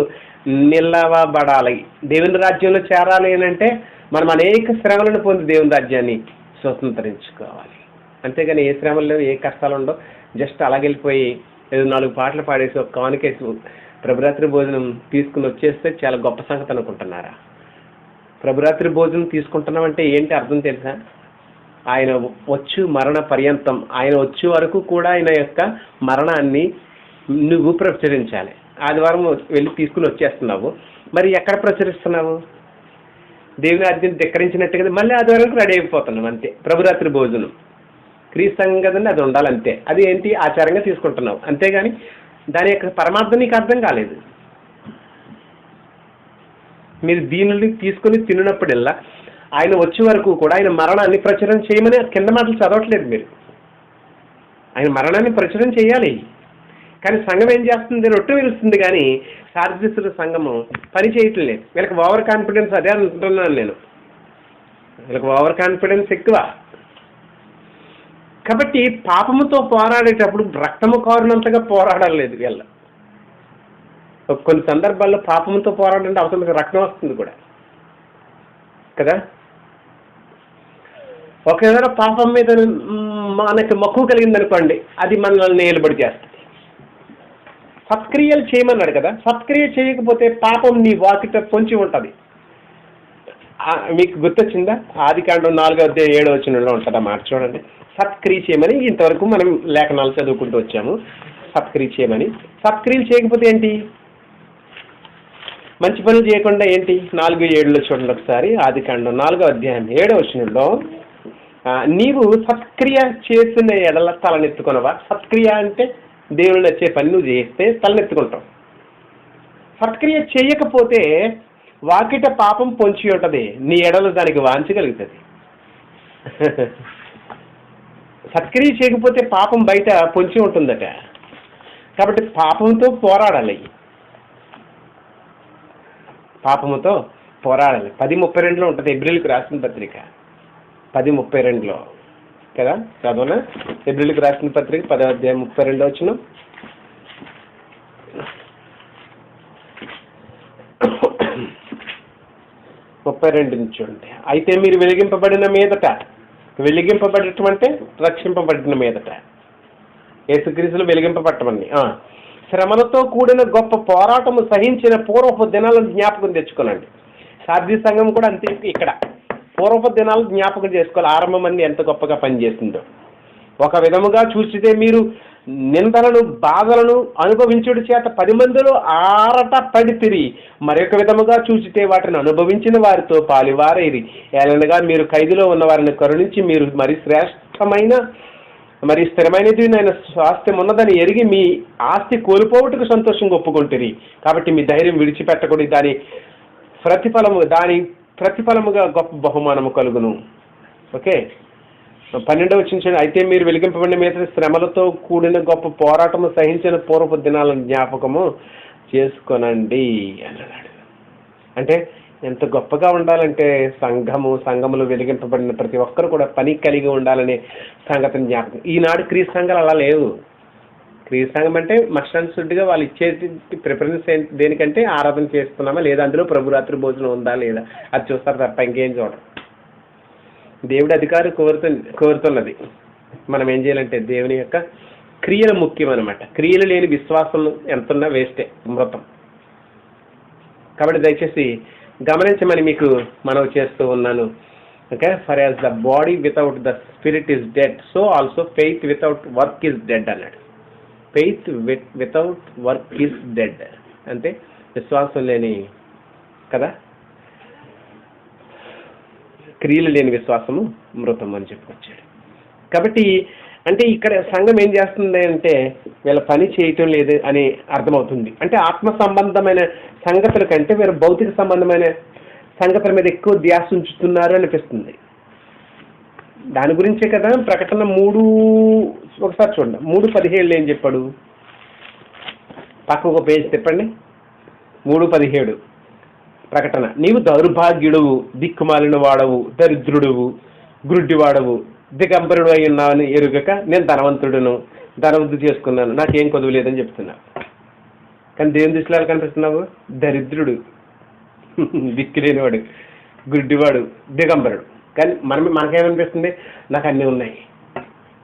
నిలవబడాలి. దేవుని రాజ్యంలో చేరాలి అని అంటే మనం అనేక శ్రమలను పొంది దేవుని రాజ్యాన్ని స్వతంత్రించుకోవాలి. అంతేగాని ఏ శ్రమలు లేవు, ఏ కష్టాలు ఉండవు. జస్ట్ అలాగెళ్ళిపోయి ఏదో 4 పాటలు పాడేసి ఒక కానుకేసి ప్రభురాత్రి భోజనం తీసుకుని వచ్చేస్తే చాలా గొప్ప సంగతి అనుకుంటున్నారా? ప్రభురాత్రి భోజనం తీసుకుంటున్నామంటే ఏంటి అర్థం తెలుసా? ఆయన వచ్చు మరణ పర్యంతం, ఆయన వచ్చే వరకు కూడా ఆయన యొక్క మరణాన్ని నువ్వు ప్రచురించాలి. ఆదివారం వెళ్ళి తీసుకుని వచ్చేస్తున్నావు, మరి ఎక్కడ ప్రచురిస్తున్నావు? దేవుని ఆజ్ఞను ధిక్కరించినట్టుగా మళ్ళీ ఆదివారం రెడీ అయిపోతున్నాం అంతే. ప్రభురాత్రి భోజనం క్రీస్తు సంఘం కదండి, అది ఉండాలంతే. అది ఏంటి ఆచారంగా తీసుకుంటున్నావు, అంతేగాని దాని యొక్క పరమార్థం నీకు అర్థం కాలేదు. మీరు దీనిని తీసుకుని తిన్నప్పుడల్లా ఆయన వచ్చే వరకు కూడా ఆయన మరణాన్ని ప్రచురణ చేయమని కింద మాటలు చదవట్లేదు మీరు. ఆయన మరణాన్ని ప్రచురణ చేయాలి. కానీ సంఘం ఏం చేస్తుంది? రొట్టె విరుస్తుంది. కానీ సార్దీసుల సంఘము పని చేయటం లేదు. వీళ్ళకి ఓవర్ కాన్ఫిడెన్స్. అదే అంటున్నాను నేను, వీళ్ళకి ఓవర్ కాన్ఫిడెన్స్ ఎక్కువ. కాబట్టి పాపముతో పోరాడేటప్పుడు రక్తము కారునంతగా పోరాడలేదు వీళ్ళ. కొన్ని సందర్భాల్లో పాపముతో పోరాడంటే అవసరం రక్తం వస్తుంది కూడా కదా. ఒకవేళ పాపం మీద మనకి మక్కువ కలిగిందనుకోండి, అది మనల్ని ఏలుబడి చేస్తుంది. సత్క్రియలు చేయమన్నాడు కదా, సత్క్రియ చేయకపోతే పాపం నీ వాకిట పొంచి ఉంటుంది. మీకు గుర్తొచ్చిందా? ఆదికాండం 4:7 ఉంటుంది అన్నమాట. చూడండి, సత్క్రియ చేయమని ఇంతవరకు మనం లేఖనాలు చదువుకుంటూ వచ్చాము. సత్క్రియ చేయమని. సత్క్రియలు చేయకపోతే ఏంటి? మంచి పనులు చేయకుండా ఏంటి? 4:7 చూడండి ఒకసారి. ఆదికాండం 4:7 నీవు సత్క్రియ చేసిన ఎడల తలనెత్తుకునవా? సత్క్రియ అంటే దేవుడు నచ్చే పని నువ్వు చేస్తే తలనెత్తుకుంటావు. సత్క్రియ చేయకపోతే వాకిట పాపం పొంచి ఉంటుంది, నీ ఎడల దానికి వాంచగలుగుతుంది. సత్క్రియ చేయకపోతే పాపం బయట పొంచి ఉంటుందట. కాబట్టి పాపంతో పోరాడాలి, పాపముతో పోరాడాలి. 10:32 ఉంటుంది హెబ్రీయులకు రాసిన పత్రిక. 10:32 కదా, చదవనా? హెబ్రీయులకు రాసిన పత్రిక 10:32 32 చూడండి. అయితే మీరు వెలిగింపబడిన మీదట, వెలిగింపబడటం అంటే రక్షింపబడిన మీదట, యేసుక్రీస్తులో వెలిగింపబడటమని, శ్రమలతో కూడిన గొప్ప పోరాటము సహించిన పూర్వపు దినాలను జ్ఞాపకం తెచ్చుకోనండి. సాధ్య సంఘం కూడా అంతే. ఇక్కడ పూర్వపు దినాలు జ్ఞాపకం చేసుకోవాలి. ఆరంభం మంది ఎంత గొప్పగా పనిచేస్తుందో. ఒక విధముగా చూసితే మీరు నిందలను బాధలను అనుభవించుడి చేత 10 మందిలో ఆరట పడితిరి, మరొక విధముగా చూసితే వాటిని అనుభవించిన వారితో పాలివారైరి. ఏలనగా మీరు ఖైదులో ఉన్న వారిని కరుణించి మీరు మరి శ్రేష్టమైన మరి స్థిరమైనది నేను స్వాస్థ్యం ఉన్నదని ఎరిగి మీ ఆస్తి కోల్పోవటకు సంతోషంగా ఒప్పుకుంటుంది. కాబట్టి మీ ధైర్యం విడిచిపెట్టకూడదు, దాని ప్రతిఫలముగా గొప్ప బహుమానము కలుగును. ఓకే, 12 అయితే మీరు వెలిగింపబడిన మీద శ్రమలతో కూడిన గొప్ప పోరాటము సహించిన పూర్వపు దినాలను జ్ఞాపకము చేసుకోనండి అన్నాడు. అంటే ఎంత గొప్పగా ఉండాలంటే సంఘములు వెలిగింపబడిన ప్రతి ఒక్కరు కూడా పని కలిగి ఉండాలనే సంగతిని జ్ఞాపకం. ఈనాడు క్రీస్తు సంఘాలు అలా లేవు. క్రీస్తు సంఘం అంటే మస్ట్ శుద్ధిగా వాళ్ళు ఇచ్చేది ప్రిఫరెన్స్ దేనికంటే ఆరాధన చేస్తున్నామా లేదా, అందులో ప్రభురాత్రి భోజనం ఉందా లేదా, అది చూస్తారు తప్ప ఇంకేం చూడరు. దేవుడి అధికారం కోరుతున్నది. మనం ఏం చేయాలంటే దేవుని యొక్క క్రియలు ముఖ్యం అనమాట. క్రియలు లేని విశ్వాసం ఎంతున్నా వేస్టే, మృతం. కాబట్టి దయచేసి గమనించమని మీకు మనవి చేస్తూ ఉన్నాను. Okay, for as the body without the spirit is dead, so also faith without work is dead అన్నాడు. Faith without work is dead అంటే విశ్వాసం లేని కదా, క్రియలు లేని విశ్వాసము మృతం అని చెప్పుకొచ్చాడు. కాబట్టి అంటే ఇక్కడ సంఘం ఏం చేస్తుంది అంటే వీళ్ళ పని చేయటం లేదు అని అర్థమవుతుంది. అంటే ఆత్మ సంబంధమైన సంగతుల కంటే వీరు భౌతిక సంబంధమైన సంగతుల మీద ఎక్కువ ధ్యాస ఉంచుతున్నారు అనిపిస్తుంది. దాని గురించే కదా ప్రకటన 3 ఒకసారి చూడండి. 3:17 ఏం చెప్పాడు? పక్కకు ఒక పేజ్ తిప్పండి. 3:17 ప్రకటన. నీవు దౌర్భాగ్యుడువు, దిక్కుమాలిన వాడవు, దరిద్రుడువు, గుడ్డివాడవు, దిగంబరుడు అయి ఉన్నావని ఎరుగక నేను ధనవంతుడును, ధనవృద్ధి చేసుకున్నాను, నాకేం కొదువు లేదని చెప్తున్నావు. కానీ దేవుని దృష్టిలో ఎలా కనిపిస్తున్నావు? దరిద్రుడు, దిక్కులేనివాడు, గుడ్డివాడు, దిగంబరుడు. కానీ మనకేమనిపిస్తుంది? నాకు అన్నీ ఉన్నాయి,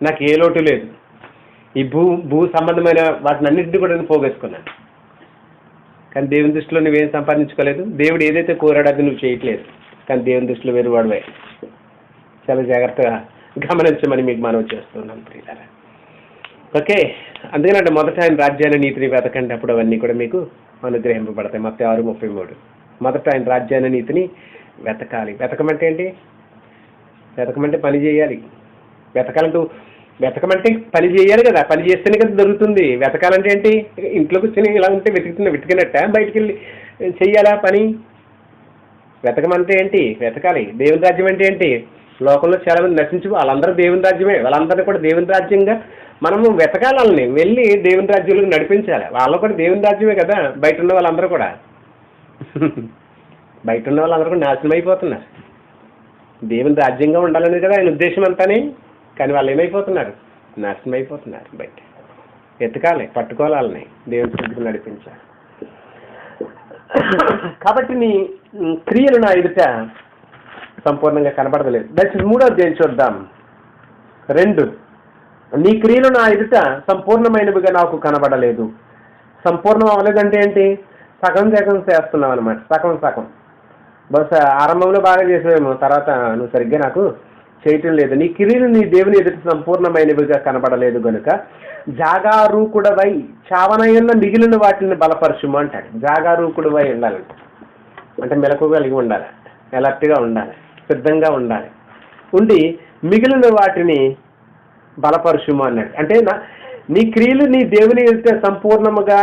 నాకు ఏ లోటు లేదు, ఈ భూ సంబంధమైన వాటిని అన్నింటినీ కూడా నేను పోగేసుకున్నాను. కానీ దేవుని దృష్టిలో నువ్వేం సంపాదించుకోలేదు. దేవుడు ఏదైతే కోరాడో అది నువ్వు చేయట్లేదు. కానీ దేవుని దృష్టిలో వేరువాడువే. చాలా జాగ్రత్తగా గమనించమని మీకు మనవి చేస్తున్నాను ప్రియులారా. ఓకే, అందుకనంటే మొదట ఆయన రాజ్యాన్ని నీతిని వెతకండి, అప్పుడు అవన్నీ కూడా మీకు అనుగ్రహింపబడతాయి. మత్తయి 6:33. మొదట ఆయన రాజ్యాన్ని నీతిని వెతకాలి. వెతకమంటే ఏంటి? వెతకమంటే పని చేయాలి. వెతకమంటే పని చేయాలి కదా, పని చేస్తేనే కదా దొరుకుతుంది. వెతకాలంటే ఏంటి? ఇంట్లోకి వచ్చి ఇలా ఉంటే వెతికినట్ట బయటికి వెళ్ళి చెయ్యాలా పని? వెతకమంటే ఏంటి? వెతకాలి. దేవుని రాజ్యం అంటే ఏంటి? లోకంలో చాలా మంది నశించు వాళ్ళందరూ దేవుని రాజ్యమే. వాళ్ళందరినీ కూడా దేవుని రాజ్యంగా మనము వెతకాలని వెళ్ళి దేవుని రాజ్యంలోకి నడిపించాలి. వాళ్ళు కూడా దేవుని రాజ్యమే కదా. బయట ఉన్న వాళ్ళందరూ కూడా నాశనం అయిపోతున్నారు. దేవుని రాజ్యంగా ఉండాలనేది కదా ఆయన ఉద్దేశం అంతానే. కానీ వాళ్ళు ఏమైపోతున్నారు? నాశనం అయిపోతున్నారు. బయట ఎతకాలి, పట్టుకోవాలని దేవుని సన్నిధికి సంపూర్ణంగా కనబడలేదు. దయచేసి 3వ అధ్యాయం చూద్దాం. 2, నీ క్రియలు నా ఎదుట సంపూర్ణమైనవిగా నాకు కనబడలేదు. సంపూర్ణం అవ్వలేదంటే ఏంటి? సగం సగం చేస్తున్నావు అనమాట. సగం బహుశా ఆరంభంలో బాగా చేసేవేమో, తర్వాత నువ్వు సరిగ్గా నాకు చేయటం లేదు. నీ క్రియలు నీ దేవుని ఎదుట సంపూర్ణమైనవిగా కనబడలేదు గనుక జాగారూకుడవై చావనయ్యున్న మిగిలిన వాటిని బలపరచుము అంటాడు. జాగారూకుడవై ఉండాలంట. అంటే మెలకు కలిగి ఉండాలి, ఎలర్ట్గా ఉండాలి, సిద్ధంగా ఉండాలి. ఉండి మిగిలిన వాటిని బలపరచుము అన్నాడు. అంటే నీ క్రియలు నీ దేవుని ఎదుట సంపూర్ణముగా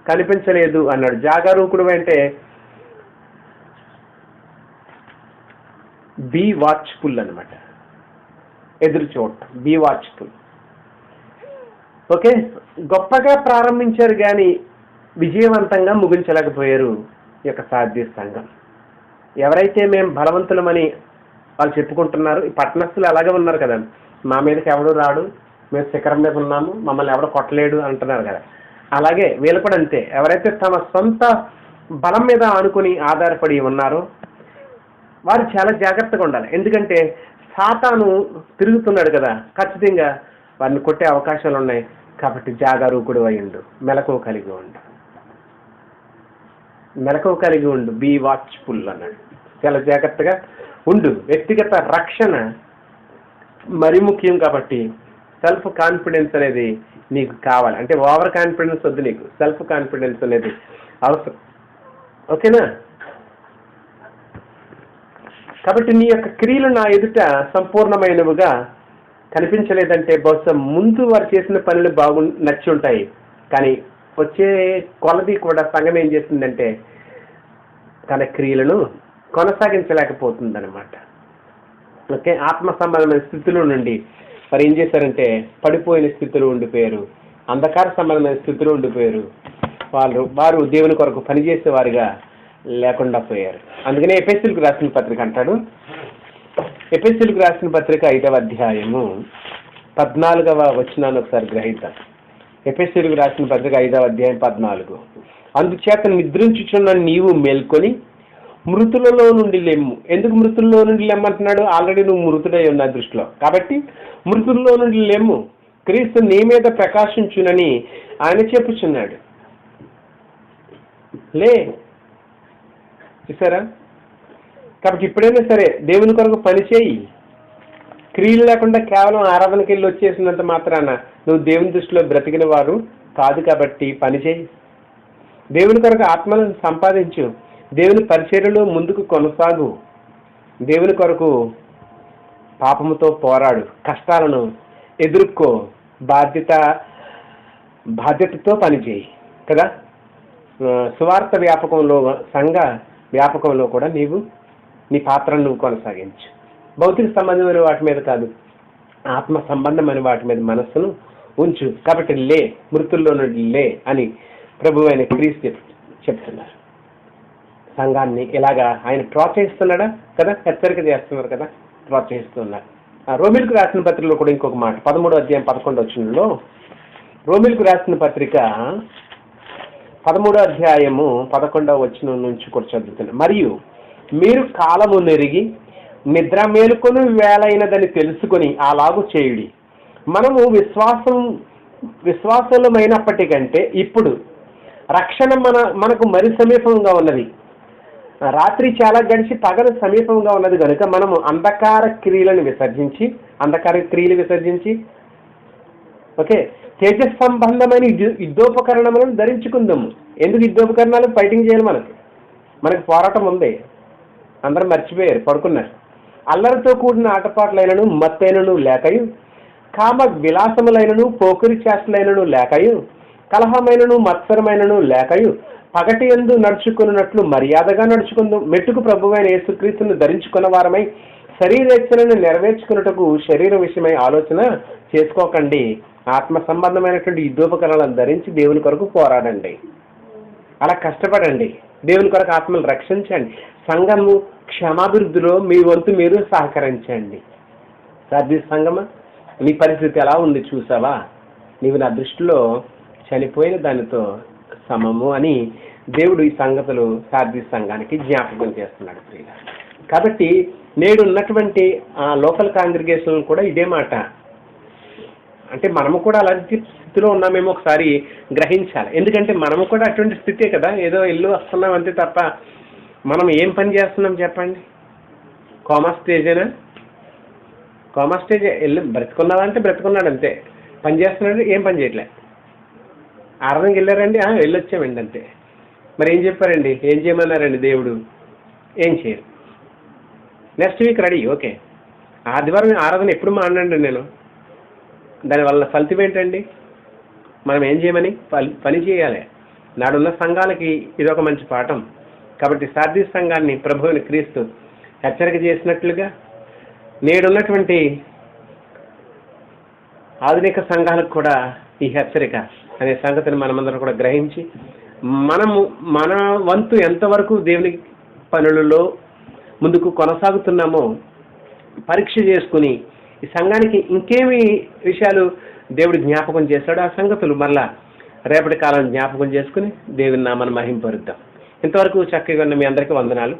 కనిపించలేదు అన్నాడు. జాగారూకుడు అంటే బీ వాచ్ఫుల్ అనమాట. ఎదురు చూడటం, బీ వాచ్ఫుల్. ఓకే, గొప్పగా ప్రారంభించారు కానీ విజయవంతంగా ముగించలేకపోయారు ఈ యొక్క సార్దీస్ సంఘం. ఎవరైతే మేము బలవంతులమని వాళ్ళు చెప్పుకుంటున్నారు, ఈ పట్టణస్థులు అలాగే ఉన్నారు కదా, మా మీదకి ఎవడు రాడు, మేము శిఖరం మీద ఉన్నాము, మమ్మల్ని ఎవడో కొట్టలేడు అంటున్నారు కదా. అలాగే వీళ్ళు కూడా అంతే. ఎవరైతే తమ సొంత బలం మీద ఆనుకుని ఆధారపడి ఉన్నారో వారు చాలా జాగ్రత్తగా ఉండాలి. ఎందుకంటే సాతాను తిరుగుతున్నాడు కదా, ఖచ్చితంగా వారిని కొట్టే అవకాశాలు ఉన్నాయి. కాబట్టి జాగరూకుడు అయి ఉండు, మెలకువ కలిగి ఉండు, బీ వాచ్ఫుల్ అన్నాడు. చాలా జాగ్రత్తగా ఉండు. వ్యక్తిగత రక్షణ మరీ ముఖ్యం. కాబట్టి సెల్ఫ్ కాన్ఫిడెన్స్ అనేది నీకు కావాలి. అంటే ఓవర్ కాన్ఫిడెన్స్ వద్దు, నీకు సెల్ఫ్ కాన్ఫిడెన్స్ అనేది అవసరం. ఓకేనా? కాబట్టి నీ యొక్క క్రియలు నా ఎదుట సంపూర్ణమైనవిగా కనిపించలేదంటే బహుశా ముందు వారు చేసిన పనులు నచ్చి ఉంటాయి, కానీ వచ్చే కొలది కూడా సంఘం ఏం చేస్తుందంటే తన క్రియలను కొనసాగించలేకపోతుందన్నమాట. ఓకే, ఆత్మ సంబంధమైన స్థితిలో నుండి మరి ఏం చేశారంటే పడిపోయిన స్థితిలో ఉండిపోయారు, అంధకార సంబంధమైన స్థితిలో ఉండిపోయారు. వారు దేవుని కొరకు పనిచేసేవారుగా లేకుండా పోయారు. అందుకనే ఎఫెసీయులకు రాసిన పత్రిక అంటాడు. ఎఫెసీయులకు రాసిన పత్రిక 5వ అధ్యాయము 14వ వచనాన్ని ఒకసారి గ్రహిద్దాం. ఎఫెసీయులకు రాసిన పత్రిక 5వ అధ్యాయం 14. అందుచేత నిద్రించుచున్న నీవు మేల్కొని మృతులలో నుండి లెమ్ము. ఎందుకు మృతుల్లో నుండి లెమ్మంటున్నాడు? ఆల్రెడీ నువ్వు మృతుడై ఉన్న దృష్టిలో. కాబట్టి మృతుల్లో నుండి లెమ్ము, క్రీస్తు నీ మీద ప్రకాశించునని ఆయన చెప్పుచున్నాడు. లే, చూసారా? కాబట్టి ఇప్పుడైనా సరే దేవుని కొరకు పనిచేయి. క్రియలు లేకుండా కేవలం ఆరాధనకి వెళ్ళి వచ్చేసినంత మాత్రాన నువ్వు దేవుని దృష్టిలో బ్రతికిన వారు కాదు. కాబట్టి పనిచేయి, దేవుని కొరకు ఆత్మలను సంపాదించు, దేవుని పరిచర్యలో ముందుకు కొనసాగు, దేవుని కొరకు పాపముతో పోరాడు, కష్టాలను ఎదుర్కో, బాధ్యతతో పనిచేయి కదా. సువార్త వ్యాపకంలో, సంఘ వ్యాపకంలో కూడా నీవు నీ పాత్రను నువ్వు కొనసాగించు. భౌతిక సంబంధమైన వాటి మీద కాదు, ఆత్మ సంబంధమైన వాటి మీద మనస్సును ఉంచు. కాబట్టి లే, మృతుల్లో నుండి లే అని ప్రభు అయిన క్రీస్తు చెప్తున్నారు. సంఘాన్ని ఇలాగా ఆయన ప్రోత్సహిస్తున్నాడా కదా, హెచ్చరిక చేస్తున్నారు కదా, ప్రోత్సహిస్తున్నారు. రోమిలకు రాసిన పత్రికలో కూడా ఇంకొక మాట, 13వ అధ్యాయం 11వ వచనంలో, రోమిలకు రాసిన పత్రిక 13వ అధ్యాయము 11వ వచనం నుంచి కూడా చదువుతున్నాను. మరియు మీరు కాలము నెరిగి నిద్ర మేలుకొని వేలైనదని తెలుసుకొని అలాగూ చేయుడి. మనము విశ్వాసమైనప్పటికంటే ఇప్పుడు రక్షణ మనకు మరి సమీపంగా ఉన్నది. రాత్రి చాలా గడిచి పగలు సమీపంగా ఉన్నది కనుక మనము అంధకార క్రియలు విసర్జించి ఓకే తేజస్ సంబంధమైన యుద్ధోపకరణములను ధరించుకుందాము. ఎందుకు యుద్ధోపకరణాలు? ఫైటింగ్ చేయాలి. మనకు పోరాటం ఉంది. అందరూ మర్చిపోయారు, పడుకున్నారు. అల్లరితో కూడిన ఆటపాట్లైనను మత్తైనను లేకయు, కామ విలాసములైనను పోకిరి చేష్టలైనను లేకయు, కలహమైనను మత్సరమైనను లేకయు, పగటి యందు నడుచుకున్నట్లు మర్యాదగా నడుచుకుందాం. మెట్టుకు ప్రభువైన యేసుక్రీస్తును ధరించుకున్న వారమై శరీరేచ్ఛలను నెరవేర్చుకున్నట్టుకు శరీర విషయమై ఆలోచన చేసుకోకండి. ఆత్మ సంబంధమైనటువంటి యుద్ధోపకరణాలను ధరించి దేవుని కొరకు పోరాడండి. అలా కష్టపడండి, దేవుని కొరకు ఆత్మలు రక్షించండి. సంఘము క్షమాభివృద్ధిలో మీ వంతు మీరు సహకరించండి. సార్దీస్ సంఘమా, నీ పరిస్థితి ఎలా ఉంది చూసావా? నీవు నా దృష్టిలో చనిపోయిన దానితో సమము అని దేవుడు ఈ సంగతులు సార్దీస్ సంఘానికి జ్ఞాపకం చేస్తున్నాడు ప్రియుల. కాబట్టి నేడు ఉన్నటువంటి ఆ లోకల్ కాంగ్రిగేషన్ కూడా ఇదే మాట. అంటే మనము కూడా అలాంటి స్థితిలో ఉన్నామేమో ఒకసారి గ్రహించాలి. ఎందుకంటే మనము కూడా అటువంటి స్థితే కదా, ఏదో ఇల్లు వస్తున్నాం అంతే తప్ప మనం ఏం పని చేస్తున్నాం చెప్పండి? కోమా స్టేజేనా? కోమా స్టేజ్ వెళ్ళి బ్రతుకున్నాడా అంటే బ్రతుకున్నాడు అంతే. పని చేస్తున్నాడు, ఏం పని చేయట్లే. ఆరాధనకి వెళ్ళారండి, వెళ్ళొచ్చామండి అంతే. మరి ఏం చెప్పారండి, ఏం చేయమన్నారండి దేవుడు? ఏం చేయరు. Next week ready, okay. ఆదివారం ఆరాధన ఎప్పుడు మానండి నేను. దానివల్ల ఫలితం ఏంటండి? మనం ఏం చేయమని పని చేయాలి. నాడున్న సంఘాలకి ఇదొక మంచి పాఠం. కాబట్టి సార్దీస్ సంఘాన్ని ప్రభువుని క్రీస్తు హెచ్చరిక చేసినట్లుగా నేడున్నటువంటి ఆధునిక సంఘాలకు కూడా ఈ హెచ్చరిక అనే సంగతిని మనమందరం కూడా గ్రహించి మనము మన వంతు ఎంతవరకు దేవుని పనులలో ముందుకు కొనసాగుతున్నామో పరీక్ష చేసుకుని ఈ సంఘానికి ఇంకేమి విషయాలు దేవుడు జ్ఞాపకం చేశాడో ఆ సంగతులు మళ్ళా రేపటి కాలం జ్ఞాపకం చేసుకుని దేవుని నామాన్ని మహింపరుద్దాం. ఇంతవరకు చక్కగా ఉన్న మీ అందరికీ వందనాలు.